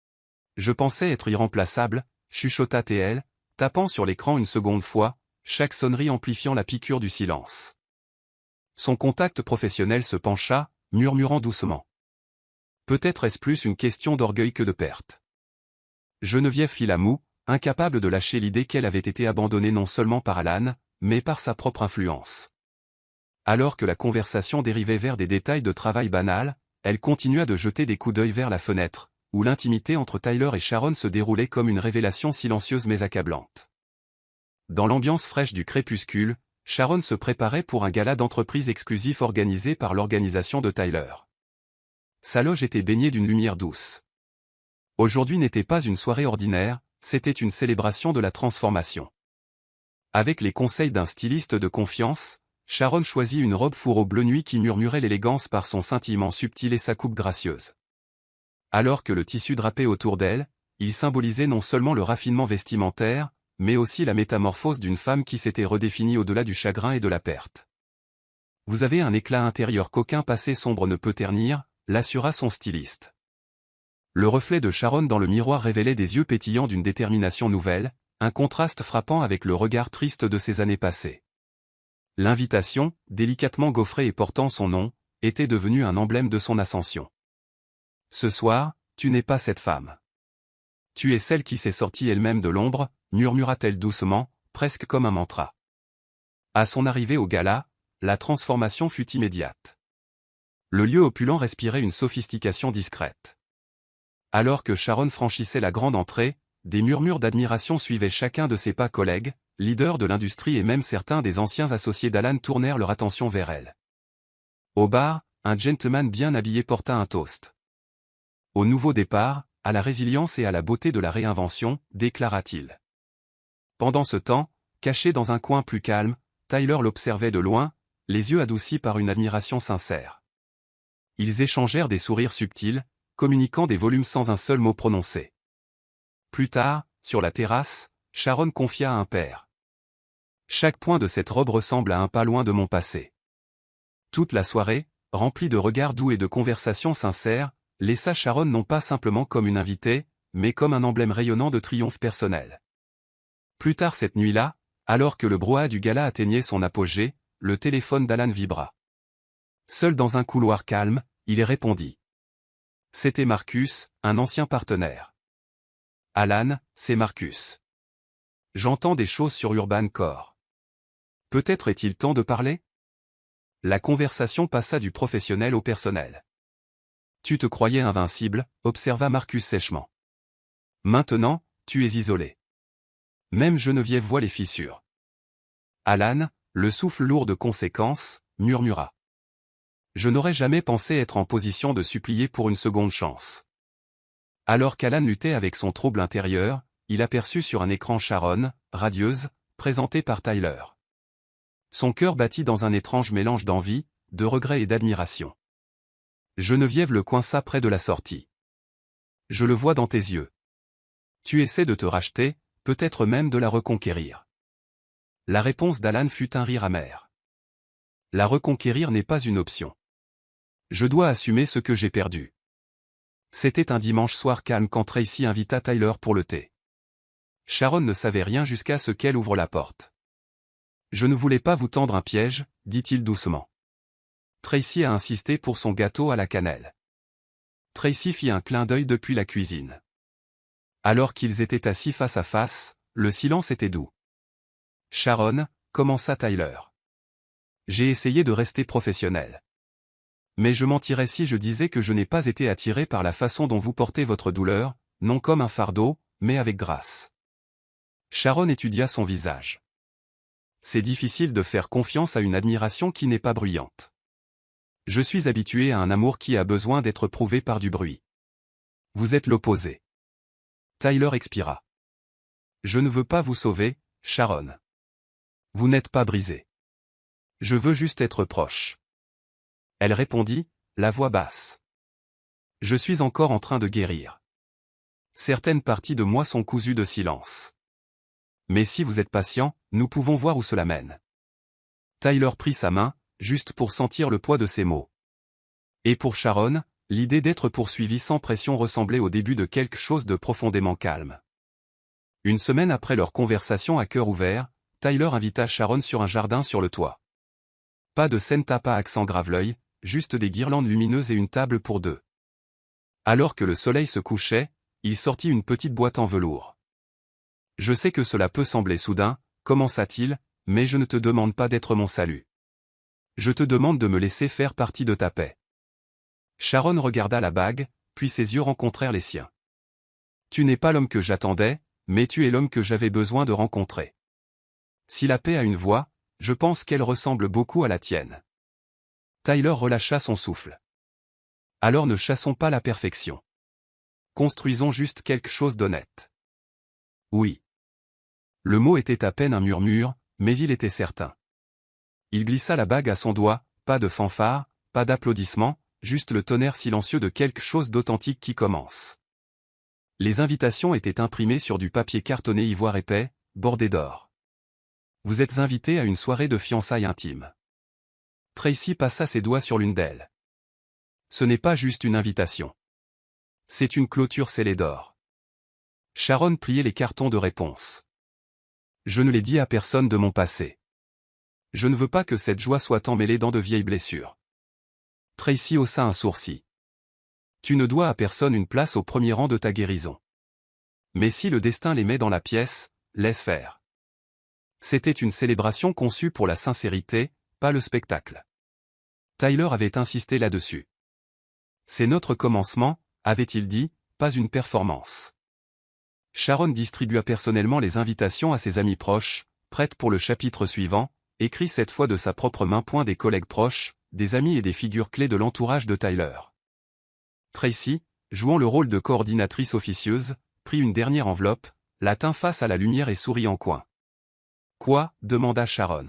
« Je pensais être irremplaçable, » chuchota TL, tapant sur l'écran une seconde fois, chaque sonnerie amplifiant la piqûre du silence. Son contact professionnel se pencha, murmurant doucement. « Peut-être est-ce plus une question d'orgueil que de perte. Geneviève fit la moue, incapable de lâcher l'idée qu'elle avait été abandonnée non seulement par Alan, mais par sa propre influence. Alors que la conversation dérivait vers des détails de travail banal, elle continua de jeter des coups d'œil vers la fenêtre, où l'intimité entre Tyler et Sharon se déroulait comme une révélation silencieuse mais accablante. Dans l'ambiance fraîche du crépuscule, Sharon se préparait pour un gala d'entreprise exclusif organisé par l'organisation de Tyler. Sa loge était baignée d'une lumière douce. Aujourd'hui n'était pas une soirée ordinaire, c'était une célébration de la transformation. Avec les conseils d'un styliste de confiance, Sharon choisit une robe fourreau bleu nuit qui murmurait l'élégance par son scintillement subtil et sa coupe gracieuse. Alors que le tissu drapé autour d'elle, il symbolisait non seulement le raffinement vestimentaire, mais aussi la métamorphose d'une femme qui s'était redéfinie au-delà du chagrin et de la perte. Vous avez un éclat intérieur qu'aucun passé sombre ne peut ternir, l'assura son styliste. Le reflet de Sharon dans le miroir révélait des yeux pétillants d'une détermination nouvelle, un contraste frappant avec le regard triste de ses années passées. L'invitation, délicatement gaufrée et portant son nom, était devenue un emblème de son ascension. Ce soir, tu n'es pas cette femme. Tu es celle qui s'est sortie elle-même de l'ombre, murmura-t-elle doucement, presque comme un mantra. À son arrivée au gala, la transformation fut immédiate. Le lieu opulent respirait une sophistication discrète. Alors que Sharon franchissait la grande entrée, des murmures d'admiration suivaient chacun de ses pas. Collègues, leaders de l'industrie et même certains des anciens associés d'Alan tournèrent leur attention vers elle. Au bar, un gentleman bien habillé porta un toast. Au nouveau départ, à la résilience et à la beauté de la réinvention, déclara-t-il. Pendant ce temps, caché dans un coin plus calme, Tyler l'observait de loin, les yeux adoucis par une admiration sincère. Ils échangèrent des sourires subtils, communiquant des volumes sans un seul mot prononcé. Plus tard, sur la terrasse, Sharon confia à un père. Chaque point de cette robe ressemble à un pas loin de mon passé. Toute la soirée, remplie de regards doux et de conversations sincères, laissa Sharon non pas simplement comme une invitée, mais comme un emblème rayonnant de triomphe personnel. Plus tard cette nuit-là, alors que le brouhaha du gala atteignait son apogée, le téléphone d'Alan vibra. Seul dans un couloir calme, il répondit. C'était Marcus, un ancien partenaire. Alan, c'est Marcus. J'entends des choses sur Urban Core. Peut-être est-il temps de parler? La conversation passa du professionnel au personnel. Tu te croyais invincible, observa Marcus sèchement. Maintenant, tu es isolé. Même Geneviève voit les fissures. Alan, le souffle lourd de conséquences, murmura. Je n'aurais jamais pensé être en position de supplier pour une seconde chance. Alors qu'Alan luttait avec son trouble intérieur, il aperçut sur un écran Sharon, radieuse, présentée par Tyler. Son cœur battit dans un étrange mélange d'envie, de regret et d'admiration. Geneviève le coinça près de la sortie. Je le vois dans tes yeux. Tu essaies de te racheter, peut-être même de la reconquérir. La réponse d'Alan fut un rire amer. La reconquérir n'est pas une option. Je dois assumer ce que j'ai perdu. C'était un dimanche soir calme quand Tracy invita Tyler pour le thé. Sharon ne savait rien jusqu'à ce qu'elle ouvre la porte. Je ne voulais pas vous tendre un piège, dit-il doucement. Tracy a insisté pour son gâteau à la cannelle. Tracy fit un clin d'œil depuis la cuisine. Alors qu'ils étaient assis face à face, le silence était doux. Sharon, commença Tyler. J'ai essayé de rester professionnel. Mais je mentirais si je disais que je n'ai pas été attiré par la façon dont vous portez votre douleur, non comme un fardeau, mais avec grâce. Sharon étudia son visage. C'est difficile de faire confiance à une admiration qui n'est pas bruyante. Je suis habitué à un amour qui a besoin d'être prouvé par du bruit. Vous êtes l'opposé. Tyler expira. Je ne veux pas vous sauver, Sharon. Vous n'êtes pas brisé. Je veux juste être proche. Elle répondit, la voix basse. Je suis encore en train de guérir. Certaines parties de moi sont cousues de silence. Mais si vous êtes patient, nous pouvons voir où cela mène. Tyler prit sa main, juste pour sentir le poids de ses mots. Et pour Sharon, l'idée d'être poursuivi sans pression ressemblait au début de quelque chose de profondément calme. Une semaine après leur conversation à cœur ouvert, Tyler invita Sharon sur un jardin sur le toit. Pas de scène tape à accent grave-l'œil, juste des guirlandes lumineuses et une table pour deux. Alors que le soleil se couchait, il sortit une petite boîte en velours. Je sais que cela peut sembler soudain, commença-t-il, mais je ne te demande pas d'être mon salut. Je te demande de me laisser faire partie de ta paix. Sharon regarda la bague, puis ses yeux rencontrèrent les siens. Tu n'es pas l'homme que j'attendais, mais tu es l'homme que j'avais besoin de rencontrer. Si la paix a une voix, je pense qu'elle ressemble beaucoup à la tienne. Tyler relâcha son souffle. Alors ne chassons pas la perfection. Construisons juste quelque chose d'honnête. Oui. Le mot était à peine un murmure, mais il était certain. Il glissa la bague à son doigt, pas de fanfare, pas d'applaudissements, juste le tonnerre silencieux de quelque chose d'authentique qui commence. Les invitations étaient imprimées sur du papier cartonné ivoire épais, bordé d'or. Vous êtes invité à une soirée de fiançailles intime. Tracy passa ses doigts sur l'une d'elles. Ce n'est pas juste une invitation. C'est une clôture scellée d'or. Sharon pliait les cartons de réponse. Je ne l'ai dit à personne de mon passé. Je ne veux pas que cette joie soit emmêlée dans de vieilles blessures. Tracy haussa un sourcil. Tu ne dois à personne une place au premier rang de ta guérison. Mais si le destin les met dans la pièce, laisse faire. C'était une célébration conçue pour la sincérité, pas le spectacle. Tyler avait insisté là-dessus. C'est notre commencement, avait-il dit, pas une performance. Sharon distribua personnellement les invitations à ses amis proches, prête pour le chapitre suivant, écrit cette fois de sa propre main. Des collègues proches, des amis et des figures clés de l'entourage de Tyler. Tracy, jouant le rôle de coordinatrice officieuse, prit une dernière enveloppe, la tint face à la lumière et sourit en coin. Quoi? Demanda Sharon.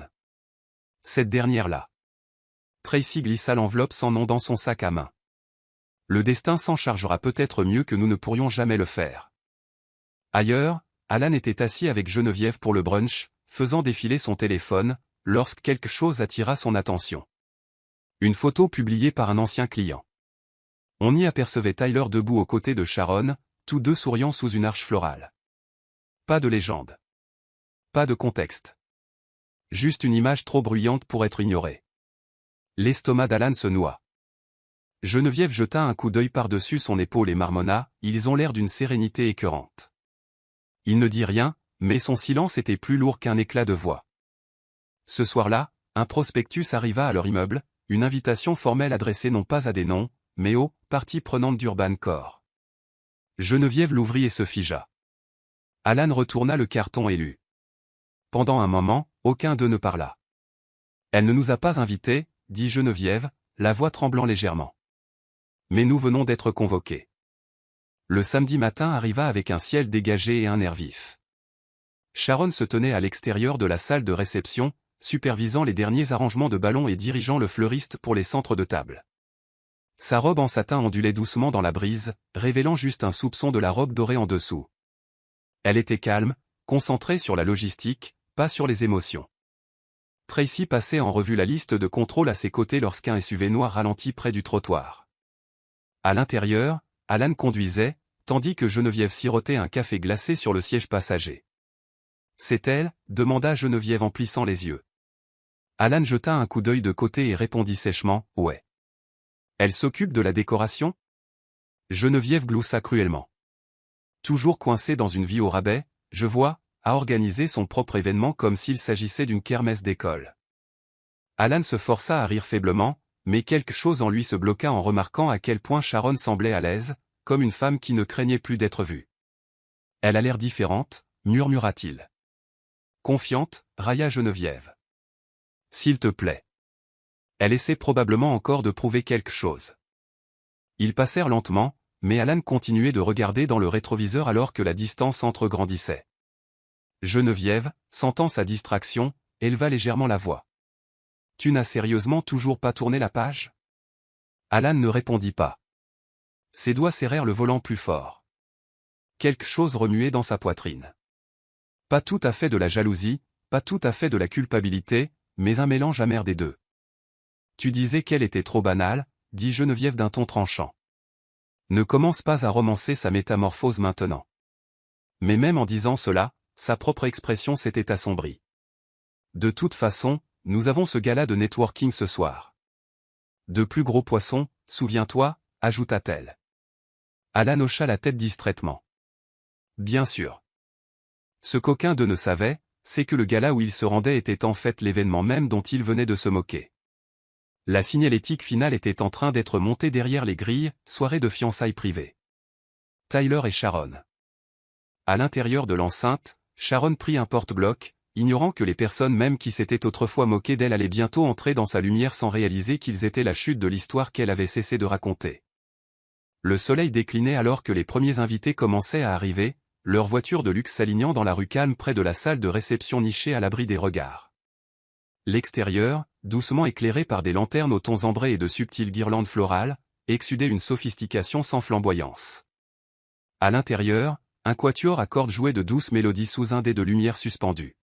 Cette dernière-là. Tracy glissa l'enveloppe sans nom dans son sac à main. Le destin s'en chargera peut-être mieux que nous ne pourrions jamais le faire. Ailleurs, Alan était assis avec Geneviève pour le brunch, faisant défiler son téléphone, lorsque quelque chose attira son attention. Une photo publiée par un ancien client. On y apercevait Tyler debout aux côtés de Sharon, tous deux souriant sous une arche florale. Pas de légende. Pas de contexte. Juste une image trop bruyante pour être ignorée. L'estomac d'Alan se noua. Geneviève jeta un coup d'œil par-dessus son épaule et marmonna, ils ont l'air d'une sérénité écœurante. Il ne dit rien, mais son silence était plus lourd qu'un éclat de voix. Ce soir-là, un prospectus arriva à leur immeuble, une invitation formelle adressée non pas à des noms, mais aux parties prenantes d'Urban Core. Geneviève l'ouvrit et se figea. Alan retourna le carton et lut. Pendant un moment, aucun d'eux ne parla. Elle ne nous a pas invités, dit Geneviève, la voix tremblant légèrement. Mais nous venons d'être convoqués. Le samedi matin arriva avec un ciel dégagé et un air vif. Sharon se tenait à l'extérieur de la salle de réception, supervisant les derniers arrangements de ballons et dirigeant le fleuriste pour les centres de table. Sa robe en satin ondulait doucement dans la brise, révélant juste un soupçon de la robe dorée en dessous. Elle était calme, concentrée sur la logistique, pas sur les émotions. Tracy passait en revue la liste de contrôle à ses côtés lorsqu'un SUV noir ralentit près du trottoir. À l'intérieur, Alan conduisait, tandis que Geneviève sirotait un café glacé sur le siège passager. « C'est elle ?» demanda Geneviève en plissant les yeux. Alan jeta un coup d'œil de côté et répondit sèchement, « Ouais. » Elle s'occupe de la décoration? Geneviève gloussa cruellement. Toujours coincée dans une vie au rabais, je vois, a organisé son propre événement comme s'il s'agissait d'une kermesse d'école. Alan se força à rire faiblement, mais quelque chose en lui se bloqua en remarquant à quel point Sharon semblait à l'aise, comme une femme qui ne craignait plus d'être vue. Elle a l'air différente, murmura-t-il. Confiante, railla Geneviève. S'il te plaît. Elle essaie probablement encore de prouver quelque chose. Ils passèrent lentement, mais Alan continuait de regarder dans le rétroviseur alors que la distance entre grandissait. Geneviève, sentant sa distraction, éleva légèrement la voix. Tu n'as sérieusement toujours pas tourné la page? Alan ne répondit pas. Ses doigts serrèrent le volant plus fort. Quelque chose remuait dans sa poitrine. Pas tout à fait de la jalousie, pas tout à fait de la culpabilité, mais un mélange amer des deux. Tu disais qu'elle était trop banale, dit Geneviève d'un ton tranchant. Ne commence pas à romancer sa métamorphose maintenant. Mais même en disant cela, sa propre expression s'était assombrie. De toute façon, nous avons ce gala de networking ce soir. De plus gros poissons, souviens-toi, ajouta-t-elle. Alan hocha la tête distraitement. Bien sûr. Ce qu'aucun d'eux ne savait, c'est que le gala où il se rendait était en fait l'événement même dont il venait de se moquer. La signalétique finale était en train d'être montée derrière les grilles, soirée de fiançailles privée. Tyler et Sharon. À l'intérieur de l'enceinte, Sharon prit un porte-bloc, ignorant que les personnes même qui s'étaient autrefois moquées d'elle allaient bientôt entrer dans sa lumière sans réaliser qu'ils étaient la chute de l'histoire qu'elle avait cessé de raconter. Le soleil déclinait alors que les premiers invités commençaient à arriver, leur voiture de luxe s'alignant dans la rue calme près de la salle de réception nichée à l'abri des regards. L'extérieur, doucement éclairé par des lanternes aux tons ambrés et de subtiles guirlandes florales, exsudait une sophistication sans flamboyance. À l'intérieur, un quatuor à cordes jouait de douces mélodies sous un dais de lumière suspendu.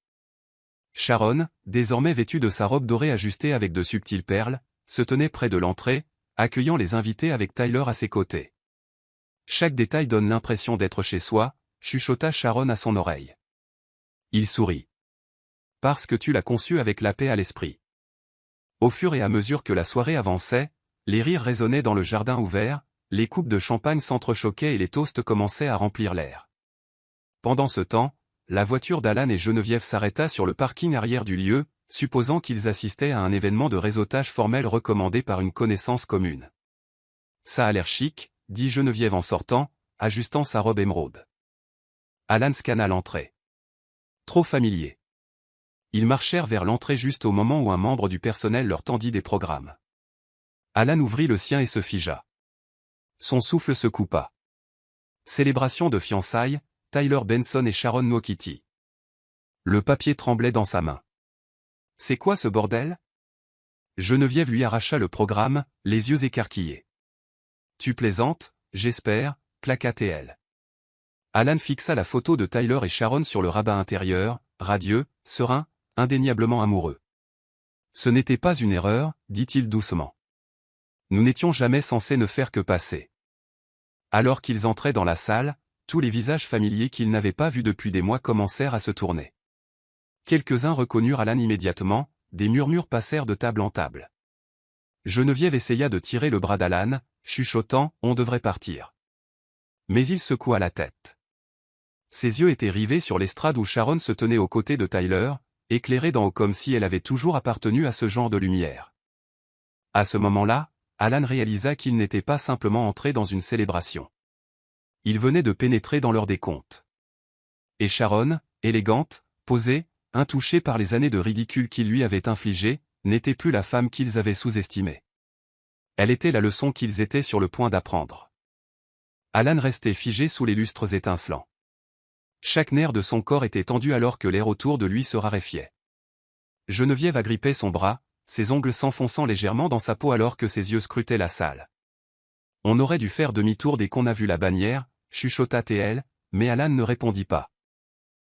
Sharon, désormais vêtue de sa robe dorée ajustée avec de subtiles perles, se tenait près de l'entrée, accueillant les invités avec Tyler à ses côtés. Chaque détail donne l'impression d'être chez soi, chuchota Sharon à son oreille. Il sourit. Parce que tu l'as conçu avec la paix à l'esprit. Au fur et à mesure que la soirée avançait, les rires résonnaient dans le jardin ouvert, les coupes de champagne s'entrechoquaient et les toasts commençaient à remplir l'air. Pendant ce temps, la voiture d'Alan et Geneviève s'arrêta sur le parking arrière du lieu, supposant qu'ils assistaient à un événement de réseautage formel recommandé par une connaissance commune. Ça a l'air chic, dit Geneviève en sortant, ajustant sa robe émeraude. Alan scanna l'entrée. Trop familier. Ils marchèrent vers l'entrée juste au moment où un membre du personnel leur tendit des programmes. Alan ouvrit le sien et se figea. Son souffle se coupa. Célébration de fiançailles, Tyler Benson et Sharon Nwokiti. Le papier tremblait dans sa main. C'est quoi ce bordel? Geneviève lui arracha le programme, les yeux écarquillés. Tu plaisantes, j'espère, claqua-t-elle. Alan fixa la photo de Tyler et Sharon sur le rabat intérieur, radieux, serein, indéniablement amoureux. Ce n'était pas une erreur, dit-il doucement. Nous n'étions jamais censés ne faire que passer. Alors qu'ils entraient dans la salle, tous les visages familiers qu'ils n'avaient pas vus depuis des mois commencèrent à se tourner. Quelques-uns reconnurent Alan immédiatement, des murmures passèrent de table en table. Geneviève essaya de tirer le bras d'Alan, chuchotant « On devrait partir ». Mais il secoua la tête. Ses yeux étaient rivés sur l'estrade où Sharon se tenait aux côtés de Tyler, éclairée d'en haut comme si elle avait toujours appartenu à ce genre de lumière. À ce moment-là, Alan réalisa qu'il n'était pas simplement entré dans une célébration. Il venait de pénétrer dans leur décompte. Et Sharon, élégante, posée, intouchée par les années de ridicule qu'ils lui avaient infligées, n'était plus la femme qu'ils avaient sous-estimée. Elle était la leçon qu'ils étaient sur le point d'apprendre. Alan restait figé sous les lustres étincelants. Chaque nerf de son corps était tendu alors que l'air autour de lui se raréfiait. Geneviève agrippait son bras, ses ongles s'enfonçant légèrement dans sa peau alors que ses yeux scrutaient la salle. On aurait dû faire demi-tour dès qu'on a vu la bannière, chuchota-t-elle, mais Alan ne répondit pas.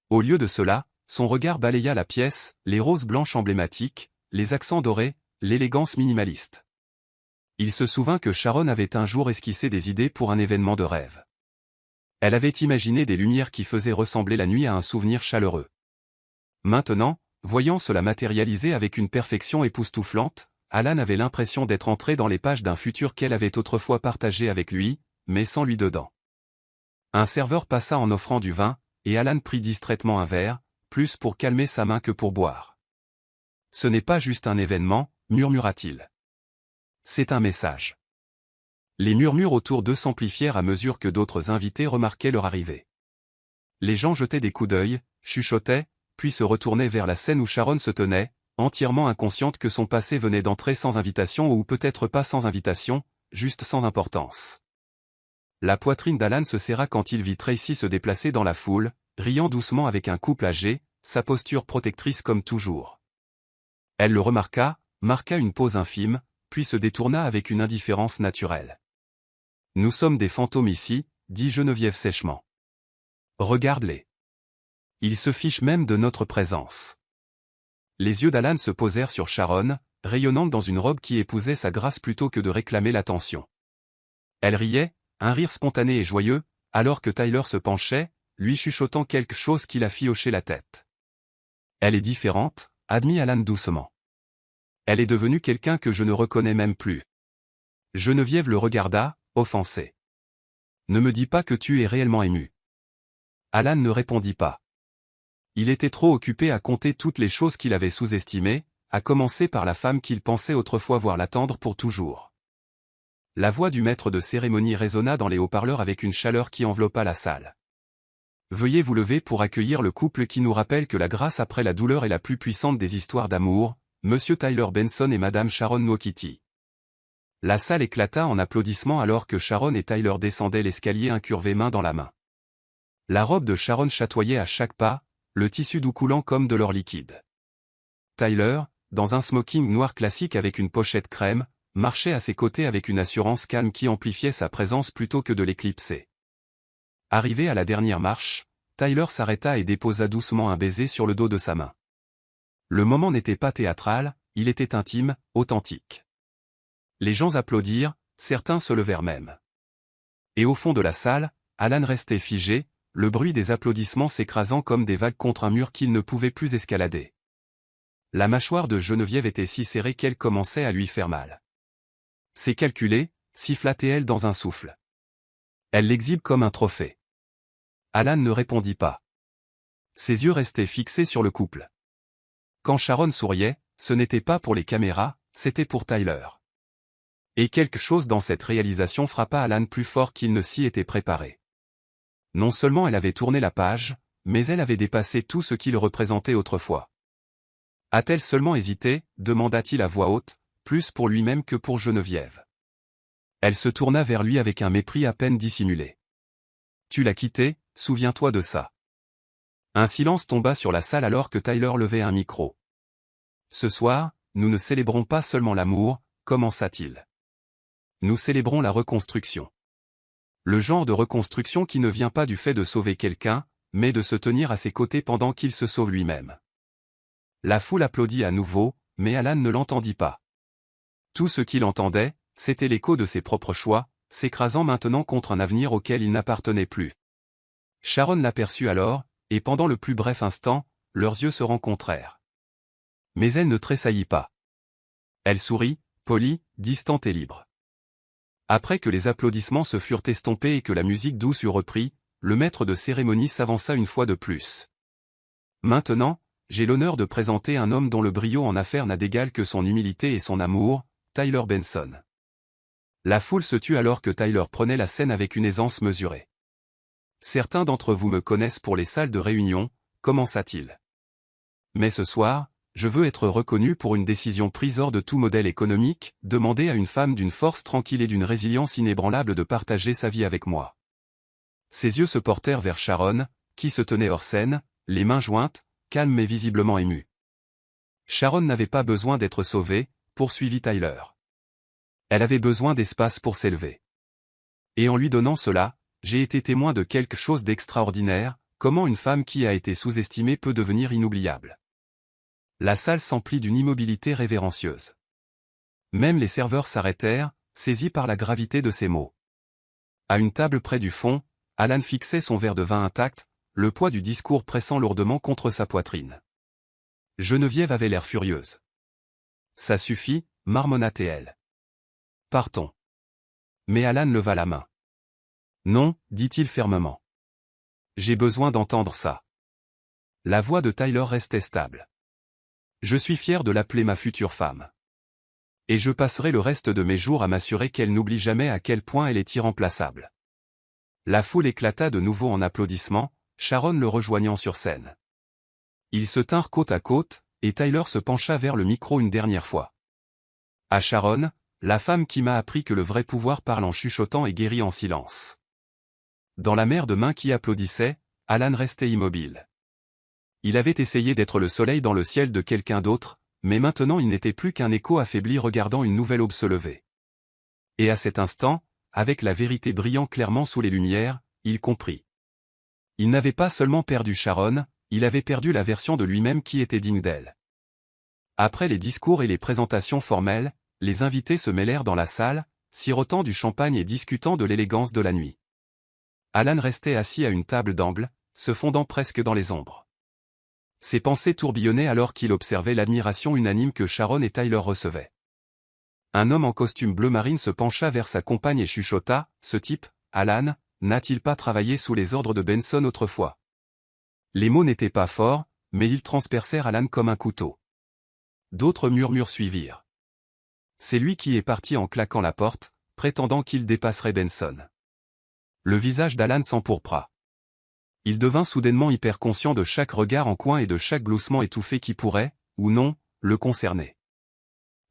Au lieu de cela, son regard balaya la pièce, les roses blanches emblématiques, les accents dorés, l'élégance minimaliste. Il se souvint que Sharon avait un jour esquissé des idées pour un événement de rêve. Elle avait imaginé des lumières qui faisaient ressembler la nuit à un souvenir chaleureux. Maintenant, voyant cela matérialisé avec une perfection époustouflante, Alan avait l'impression d'être entré dans les pages d'un futur qu'elle avait autrefois partagé avec lui, mais sans lui dedans. Un serveur passa en offrant du vin, et Alan prit distraitement un verre, plus pour calmer sa main que pour boire. « Ce n'est pas juste un événement, murmura-t-il. C'est un message. » Les murmures autour d'eux s'amplifièrent à mesure que d'autres invités remarquaient leur arrivée. Les gens jetaient des coups d'œil, chuchotaient, puis se retournaient vers la scène où Sharon se tenait, entièrement inconsciente que son passé venait d'entrer sans invitation ou peut-être pas sans invitation, juste sans importance. La poitrine d'Alan se serra quand il vit Tracy se déplacer dans la foule, riant doucement avec un couple âgé, sa posture protectrice comme toujours. Elle le remarqua, marqua une pause infime, puis se détourna avec une indifférence naturelle. « Nous sommes des fantômes ici, dit Geneviève sèchement. Regarde-les. Ils se fichent même de notre présence. » Les yeux d'Alan se posèrent sur Sharon, rayonnante dans une robe qui épousait sa grâce plutôt que de réclamer l'attention. Elle riait, un rire spontané et joyeux, alors que Tyler se penchait, lui chuchotant quelque chose qui la fit hocher la tête. « Elle est différente, admit Alan doucement. Elle est devenue quelqu'un que je ne reconnais même plus. » Geneviève le regarda, offensée. « Ne me dis pas que tu es réellement ému. » Alan ne répondit pas. Il était trop occupé à compter toutes les choses qu'il avait sous-estimées, à commencer par la femme qu'il pensait autrefois voir l'attendre pour toujours. La voix du maître de cérémonie résonna dans les haut-parleurs avec une chaleur qui enveloppa la salle. Veuillez vous lever pour accueillir le couple qui nous rappelle que la grâce après la douleur est la plus puissante des histoires d'amour, Monsieur Tyler Benson et Madame Sharon Nwokiti. La salle éclata en applaudissements alors que Sharon et Tyler descendaient l'escalier incurvé main dans la main. La robe de Sharon chatoyait à chaque pas, le tissu doux coulant comme de l'or liquide. Tyler, dans un smoking noir classique avec une pochette crème, marchait à ses côtés avec une assurance calme qui amplifiait sa présence plutôt que de l'éclipser. Arrivé à la dernière marche, Tyler s'arrêta et déposa doucement un baiser sur le dos de sa main. Le moment n'était pas théâtral, il était intime, authentique. Les gens applaudirent, certains se levèrent même. Et au fond de la salle, Alan restait figé, le bruit des applaudissements s'écrasant comme des vagues contre un mur qu'il ne pouvait plus escalader. La mâchoire de Geneviève était si serrée qu'elle commençait à lui faire mal. C'est calculé, siffla-t-elle dans un souffle. Elle l'exhibe comme un trophée. Alan ne répondit pas. Ses yeux restaient fixés sur le couple. Quand Sharon souriait, ce n'était pas pour les caméras, c'était pour Tyler. Et quelque chose dans cette réalisation frappa Alan plus fort qu'il ne s'y était préparé. Non seulement elle avait tourné la page, mais elle avait dépassé tout ce qu'il représentait autrefois. A-t-elle seulement hésité, demanda-t-il à voix haute, plus pour lui-même que pour Geneviève. Elle se tourna vers lui avec un mépris à peine dissimulé. Tu l'as quitté, souviens-toi de ça. Un silence tomba sur la salle alors que Tyler levait un micro. Ce soir, nous ne célébrons pas seulement l'amour, commença-t-il. Nous célébrons la reconstruction. Le genre de reconstruction qui ne vient pas du fait de sauver quelqu'un, mais de se tenir à ses côtés pendant qu'il se sauve lui-même. La foule applaudit à nouveau, mais Alan ne l'entendit pas. Tout ce qu'il entendait, c'était l'écho de ses propres choix, s'écrasant maintenant contre un avenir auquel il n'appartenait plus. Sharon l'aperçut alors, et pendant le plus bref instant, leurs yeux se rencontrèrent. Mais elle ne tressaillit pas. Elle sourit, polie, distante et libre. Après que les applaudissements se furent estompés et que la musique douce eut repris, le maître de cérémonie s'avança une fois de plus. Maintenant, j'ai l'honneur de présenter un homme dont le brio en affaires n'a d'égal que son humilité et son amour, Tyler Benson. La foule se tut alors que Tyler prenait la scène avec une aisance mesurée. Certains d'entre vous me connaissent pour les salles de réunion, commença-t-il. Mais ce soir, je veux être reconnu pour une décision prise hors de tout modèle économique, demander à une femme d'une force tranquille et d'une résilience inébranlable de partager sa vie avec moi. Ses yeux se portèrent vers Sharon, qui se tenait hors scène, les mains jointes, calme mais visiblement émue. Sharon n'avait pas besoin d'être sauvée, poursuivit Tyler. Elle avait besoin d'espace pour s'élever. Et en lui donnant cela, j'ai été témoin de quelque chose d'extraordinaire, comment une femme qui a été sous-estimée peut devenir inoubliable. La salle s'emplit d'une immobilité révérencieuse. Même les serveurs s'arrêtèrent, saisis par la gravité de ces mots. À une table près du fond, Alan fixait son verre de vin intact, le poids du discours pressant lourdement contre sa poitrine. Geneviève avait l'air furieuse. Ça suffit, marmonna-t-elle. Partons. Mais Alan leva la main. Non, dit-il fermement. J'ai besoin d'entendre ça. La voix de Tyler restait stable. Je suis fier de l'appeler ma future femme. Et je passerai le reste de mes jours à m'assurer qu'elle n'oublie jamais à quel point elle est irremplaçable. La foule éclata de nouveau en applaudissements, Sharon le rejoignant sur scène. Ils se tinrent côte à côte, et Tyler se pencha vers le micro une dernière fois. À Sharon, la femme qui m'a appris que le vrai pouvoir parle en chuchotant et guérit en silence. Dans la mer de mains qui applaudissaient, Alan restait immobile. Il avait essayé d'être le soleil dans le ciel de quelqu'un d'autre, mais maintenant il n'était plus qu'un écho affaibli regardant une nouvelle aube se lever. Et à cet instant, avec la vérité brillant clairement sous les lumières, il comprit. Il n'avait pas seulement perdu Sharon, il avait perdu la version de lui-même qui était digne d'elle. Après les discours et les présentations formelles, les invités se mêlèrent dans la salle, sirotant du champagne et discutant de l'élégance de la nuit. Alan restait assis à une table d'angle, se fondant presque dans les ombres. Ses pensées tourbillonnaient alors qu'il observait l'admiration unanime que Sharon et Tyler recevaient. Un homme en costume bleu marine se pencha vers sa compagne et chuchota, « Ce type, Alan, n'a-t-il pas travaillé sous les ordres de Benson autrefois ?» Les mots n'étaient pas forts, mais ils transpercèrent Alan comme un couteau. D'autres murmures suivirent. C'est lui qui est parti en claquant la porte, prétendant qu'il dépasserait Benson. Le visage d'Alan s'empourpra. Il devint soudainement hyper conscient de chaque regard en coin et de chaque gloussement étouffé qui pourrait, ou non, le concerner.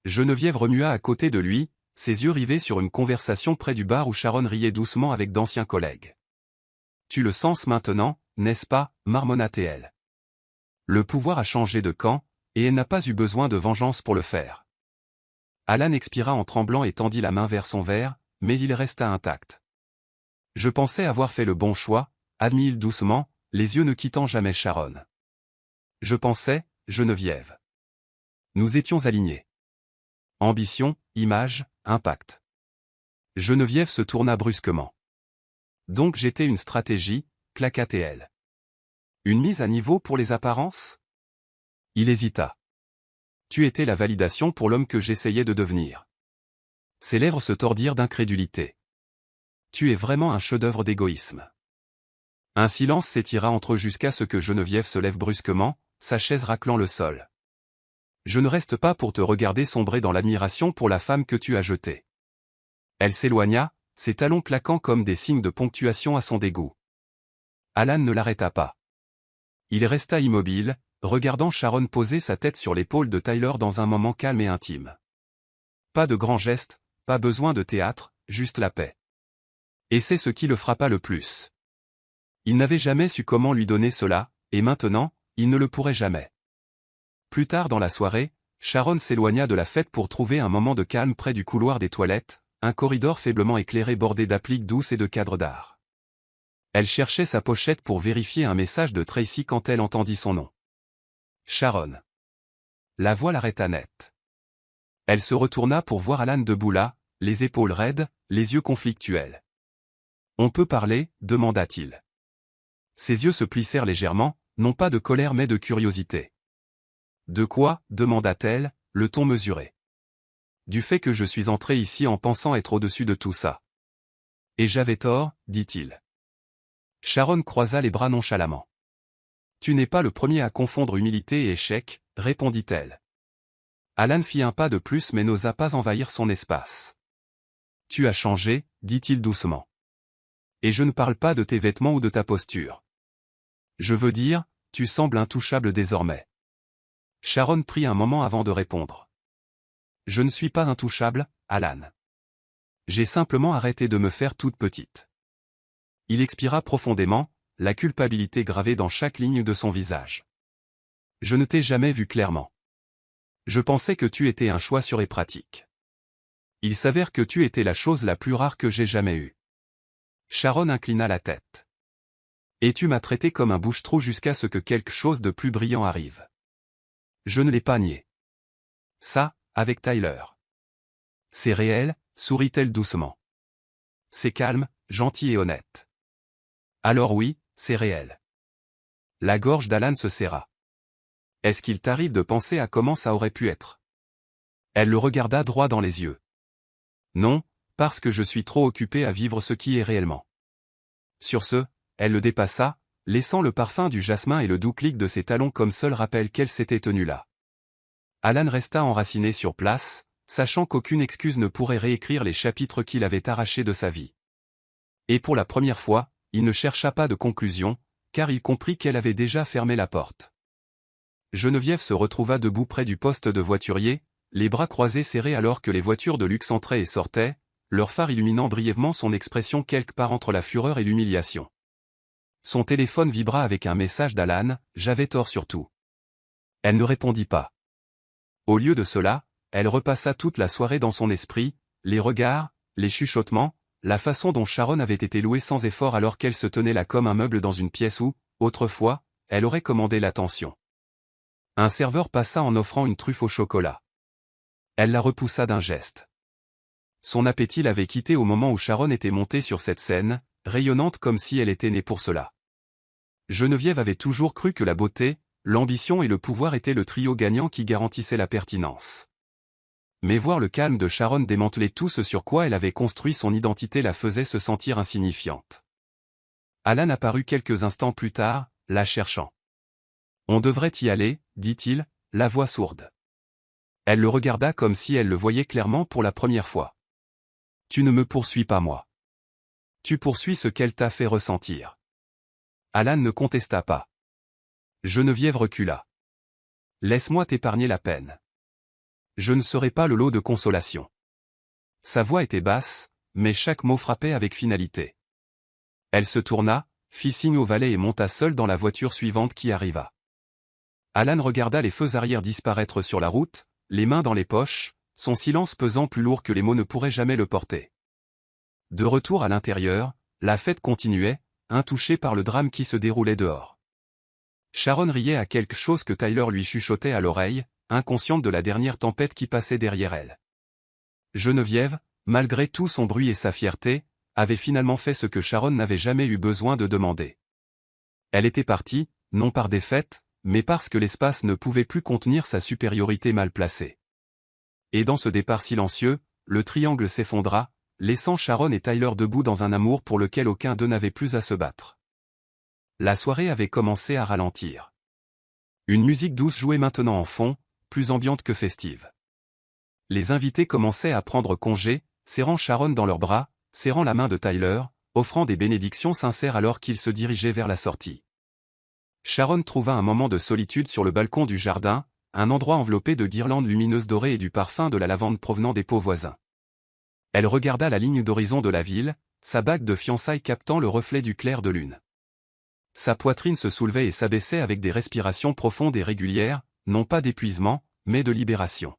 Geneviève remua à côté de lui, ses yeux rivés sur une conversation près du bar où Sharon riait doucement avec d'anciens collègues. « Tu le sens maintenant, n'est-ce pas » marmonna-t-elle. Le pouvoir a changé de camp, et elle n'a pas eu besoin de vengeance pour le faire. Alan expira en tremblant et tendit la main vers son verre, mais il resta intact. « Je pensais avoir fait le bon choix », admit-il doucement, les yeux ne quittant jamais Sharon. « Je pensais, Geneviève. Nous étions alignés. Ambition, image, impact. » Geneviève se tourna brusquement. « Donc j'étais une stratégie » claqua-t-elle. « Une mise à niveau pour les apparences ?» Il hésita. « Tu étais la validation pour l'homme que j'essayais de devenir. » Ses lèvres se tordirent d'incrédulité. « Tu es vraiment un chef-d'œuvre d'égoïsme. » Un silence s'étira entre eux jusqu'à ce que Geneviève se lève brusquement, sa chaise raclant le sol. « Je ne reste pas pour te regarder sombrer dans l'admiration pour la femme que tu as jetée. » Elle s'éloigna, ses talons claquant comme des signes de ponctuation à son dégoût. Alan ne l'arrêta pas. Il resta immobile, regardant Sharon poser sa tête sur l'épaule de Tyler dans un moment calme et intime. Pas de grands gestes, pas besoin de théâtre, juste la paix. Et c'est ce qui le frappa le plus. Il n'avait jamais su comment lui donner cela, et maintenant, il ne le pourrait jamais. Plus tard dans la soirée, Sharon s'éloigna de la fête pour trouver un moment de calme près du couloir des toilettes, un corridor faiblement éclairé bordé d'appliques douces et de cadres d'art. Elle cherchait sa pochette pour vérifier un message de Tracy quand elle entendit son nom. Sharon. La voix l'arrêta net. Elle se retourna pour voir Alan debout là, les épaules raides, les yeux conflictuels. « On peut parler ?» demanda-t-il. Ses yeux se plissèrent légèrement, non pas de colère mais de curiosité. « De quoi ?» demanda-t-elle, le ton mesuré. « Du fait que je suis entré ici en pensant être au-dessus de tout ça. »« Et j'avais tort » dit-il. Sharon croisa les bras nonchalamment. « Tu n'es pas le premier à confondre humilité et échec » répondit-elle. Alan fit un pas de plus mais n'osa pas envahir son espace. « Tu as changé » dit-il doucement. « Et je ne parle pas de tes vêtements ou de ta posture. Je veux dire, tu sembles intouchable désormais. » Sharon prit un moment avant de répondre. « Je ne suis pas intouchable, Alan. J'ai simplement arrêté de me faire toute petite. » Il expira profondément, la culpabilité gravée dans chaque ligne de son visage. « Je ne t'ai jamais vu clairement. Je pensais que tu étais un choix sûr et pratique. Il s'avère que tu étais la chose la plus rare que j'ai jamais eue. » Sharon inclina la tête. « Et tu m'as traité comme un bouche-trou jusqu'à ce que quelque chose de plus brillant arrive. » Je ne l'ai pas nié. Ça, avec Tyler. C'est réel, sourit-elle doucement. C'est calme, gentil et honnête. Alors oui, c'est réel. La gorge d'Alan se serra. Est-ce qu'il t'arrive de penser à comment ça aurait pu être? Elle le regarda droit dans les yeux. Non, parce que je suis trop occupé à vivre ce qui est réellement. Sur ce, elle le dépassa, laissant le parfum du jasmin et le doux clic de ses talons comme seul rappel qu'elle s'était tenue là. Alan resta enraciné sur place, sachant qu'aucune excuse ne pourrait réécrire les chapitres qu'il avait arrachés de sa vie. Et pour la première fois, il ne chercha pas de conclusion, car il comprit qu'elle avait déjà fermé la porte. Geneviève se retrouva debout près du poste de voiturier, les bras croisés serrés alors que les voitures de luxe entraient et sortaient, leurs phares illuminant brièvement son expression quelque part entre la fureur et l'humiliation. Son téléphone vibra avec un message d'Alan, « J'avais tort sur tout. » Elle ne répondit pas. Au lieu de cela, elle repassa toute la soirée dans son esprit, les regards, les chuchotements, la façon dont Sharon avait été louée sans effort alors qu'elle se tenait là comme un meuble dans une pièce où, autrefois, elle aurait commandé l'attention. Un serveur passa en offrant une truffe au chocolat. Elle la repoussa d'un geste. Son appétit l'avait quittée au moment où Sharon était montée sur cette scène, rayonnante comme si elle était née pour cela. Geneviève avait toujours cru que la beauté, l'ambition et le pouvoir étaient le trio gagnant qui garantissait la pertinence. Mais voir le calme de Sharon démanteler tout ce sur quoi elle avait construit son identité la faisait se sentir insignifiante. Alan apparut quelques instants plus tard, la cherchant. On devrait y aller, dit-il, la voix sourde. Elle le regarda comme si elle le voyait clairement pour la première fois. Tu ne me poursuis pas moi. Tu poursuis ce qu'elle t'a fait ressentir. Alan ne contesta pas. Geneviève recula. Laisse-moi t'épargner la peine. Je ne serai pas le lot de consolation. Sa voix était basse, mais chaque mot frappait avec finalité. Elle se tourna, fit signe au valet et monta seule dans la voiture suivante qui arriva. Alan regarda les feux arrière disparaître sur la route, les mains dans les poches, son silence pesant plus lourd que les mots ne pourraient jamais le porter. De retour à l'intérieur, la fête continuait, intouchée par le drame qui se déroulait dehors. Sharon riait à quelque chose que Tyler lui chuchotait à l'oreille, inconsciente de la dernière tempête qui passait derrière elle. Geneviève, malgré tout son bruit et sa fierté, avait finalement fait ce que Sharon n'avait jamais eu besoin de demander. Elle était partie, non par défaite, mais parce que l'espace ne pouvait plus contenir sa supériorité mal placée. Et dans ce départ silencieux, le triangle s'effondra, laissant Sharon et Tyler debout dans un amour pour lequel aucun d'eux n'avait plus à se battre. La soirée avait commencé à ralentir. Une musique douce jouait maintenant en fond, plus ambiante que festive. Les invités commençaient à prendre congé, serrant Sharon dans leurs bras, serrant la main de Tyler, offrant des bénédictions sincères alors qu'ils se dirigeaient vers la sortie. Sharon trouva un moment de solitude sur le balcon du jardin, un endroit enveloppé de guirlandes lumineuses dorées et du parfum de la lavande provenant des pots voisins. Elle regarda la ligne d'horizon de la ville, sa bague de fiançailles captant le reflet du clair de lune. Sa poitrine se soulevait et s'abaissait avec des respirations profondes et régulières, non pas d'épuisement, mais de libération.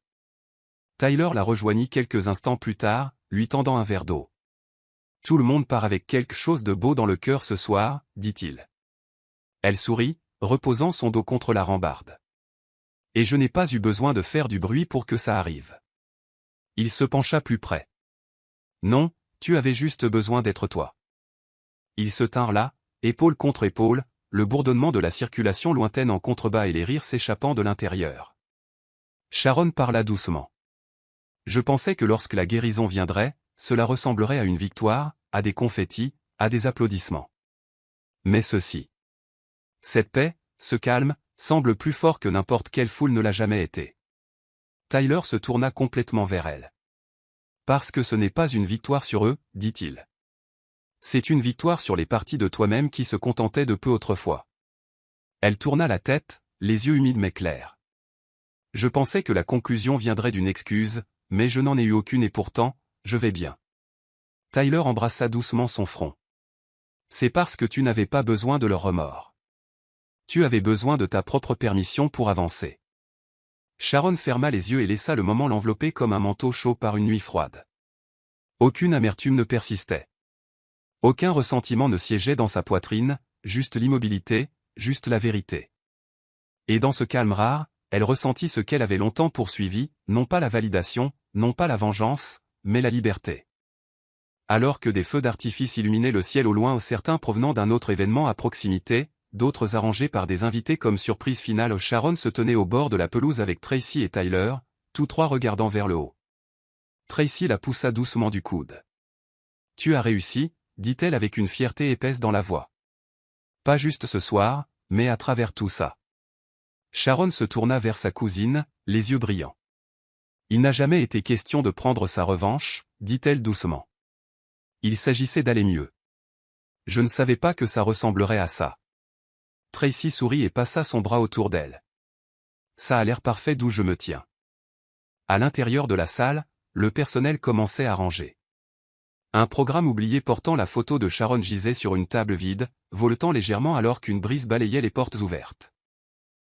Tyler la rejoignit quelques instants plus tard, lui tendant un verre d'eau. « Tout le monde part avec quelque chose de beau dans le cœur ce soir, dit-il. » Elle sourit, reposant son dos contre la rambarde. « Et je n'ai pas eu besoin de faire du bruit pour que ça arrive. » Il se pencha plus près. « Non, tu avais juste besoin d'être toi. » Ils se tinrent là, épaule contre épaule, le bourdonnement de la circulation lointaine en contrebas et les rires s'échappant de l'intérieur. Sharon parla doucement. « Je pensais que lorsque la guérison viendrait, cela ressemblerait à une victoire, à des confettis, à des applaudissements. Mais ceci. Cette paix, ce calme, semble plus fort que n'importe quelle foule ne l'a jamais été. » Tyler se tourna complètement vers elle. « Parce que ce n'est pas une victoire sur eux, dit-il. C'est une victoire sur les parties de toi-même qui se contentaient de peu autrefois. » Elle tourna la tête, les yeux humides mais clairs. « Je pensais que la conclusion viendrait d'une excuse, mais je n'en ai eu aucune et pourtant, je vais bien. » Tyler embrassa doucement son front. « C'est parce que tu n'avais pas besoin de leur remords. Tu avais besoin de ta propre permission pour avancer. » Sharon ferma les yeux et laissa le moment l'envelopper comme un manteau chaud par une nuit froide. Aucune amertume ne persistait. Aucun ressentiment ne siégeait dans sa poitrine, juste l'immobilité, juste la vérité. Et dans ce calme rare, elle ressentit ce qu'elle avait longtemps poursuivi, non pas la validation, non pas la vengeance, mais la liberté. Alors que des feux d'artifice illuminaient le ciel au loin, certains provenant d'un autre événement à proximité, d'autres arrangés par des invités comme surprise finale, Sharon se tenait au bord de la pelouse avec Tracy et Tyler, tous trois regardant vers le haut. Tracy la poussa doucement du coude. « Tu as réussi », dit-elle avec une fierté épaisse dans la voix. « Pas juste ce soir, mais à travers tout ça. » Sharon se tourna vers sa cousine, les yeux brillants. « Il n'a jamais été question de prendre sa revanche, » dit-elle doucement. « Il s'agissait d'aller mieux. Je ne savais pas que ça ressemblerait à ça. » Tracy sourit et passa son bras autour d'elle. « Ça a l'air parfait d'où je me tiens. » À l'intérieur de la salle, le personnel commençait à ranger. Un programme oublié portant la photo de Sharon gisait sur une table vide, voletant légèrement alors qu'une brise balayait les portes ouvertes.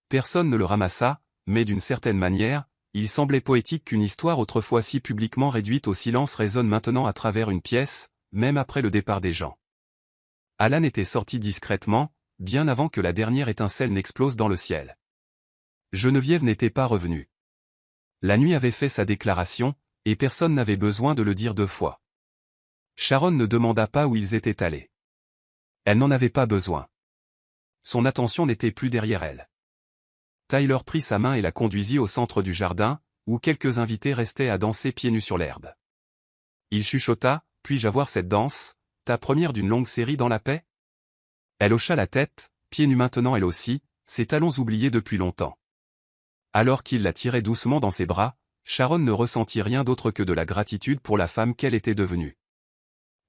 Personne ne le ramassa, mais d'une certaine manière, il semblait poétique qu'une histoire autrefois si publiquement réduite au silence résonne maintenant à travers une pièce, même après le départ des gens. Alan était sorti discrètement, bien avant que la dernière étincelle n'explose dans le ciel. Geneviève n'était pas revenue. La nuit avait fait sa déclaration, et personne n'avait besoin de le dire deux fois. Sharon ne demanda pas où ils étaient allés. Elle n'en avait pas besoin. Son attention n'était plus derrière elle. Tyler prit sa main et la conduisit au centre du jardin, où quelques invités restaient à danser pieds nus sur l'herbe. Il chuchota, « Puis-je avoir cette danse, ta première d'une longue série dans la paix ?» Elle hocha la tête, pieds nus maintenant elle aussi, ses talons oubliés depuis longtemps. Alors qu'il la tirait doucement dans ses bras, Sharon ne ressentit rien d'autre que de la gratitude pour la femme qu'elle était devenue.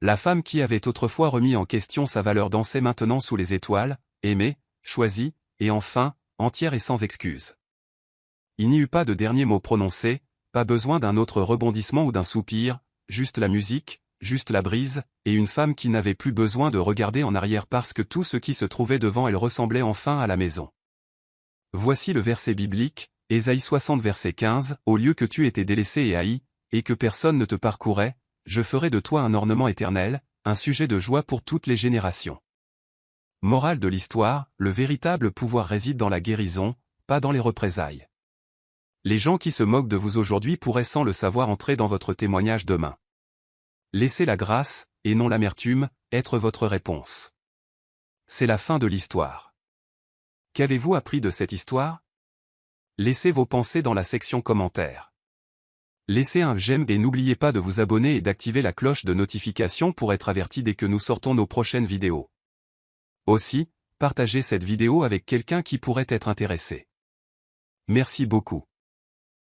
La femme qui avait autrefois remis en question sa valeur dansait maintenant sous les étoiles, aimée, choisie, et enfin, entière et sans excuse. Il n'y eut pas de dernier mot prononcé, pas besoin d'un autre rebondissement ou d'un soupir, juste la musique, juste la brise, et une femme qui n'avait plus besoin de regarder en arrière parce que tout ce qui se trouvait devant elle ressemblait enfin à la maison. Voici le verset biblique, Ésaïe 60 verset 15, « Au lieu que tu étais délaissé et haï, et que personne ne te parcourait, je ferai de toi un ornement éternel, un sujet de joie pour toutes les générations. » Morale de l'histoire, le véritable pouvoir réside dans la guérison, pas dans les représailles. Les gens qui se moquent de vous aujourd'hui pourraient sans le savoir entrer dans votre témoignage demain. Laissez la grâce, et non l'amertume, être votre réponse. C'est la fin de l'histoire. Qu'avez-vous appris de cette histoire? Laissez vos pensées dans la section commentaires. Laissez un j'aime et n'oubliez pas de vous abonner et d'activer la cloche de notification pour être averti dès que nous sortons nos prochaines vidéos. Aussi, partagez cette vidéo avec quelqu'un qui pourrait être intéressé. Merci beaucoup.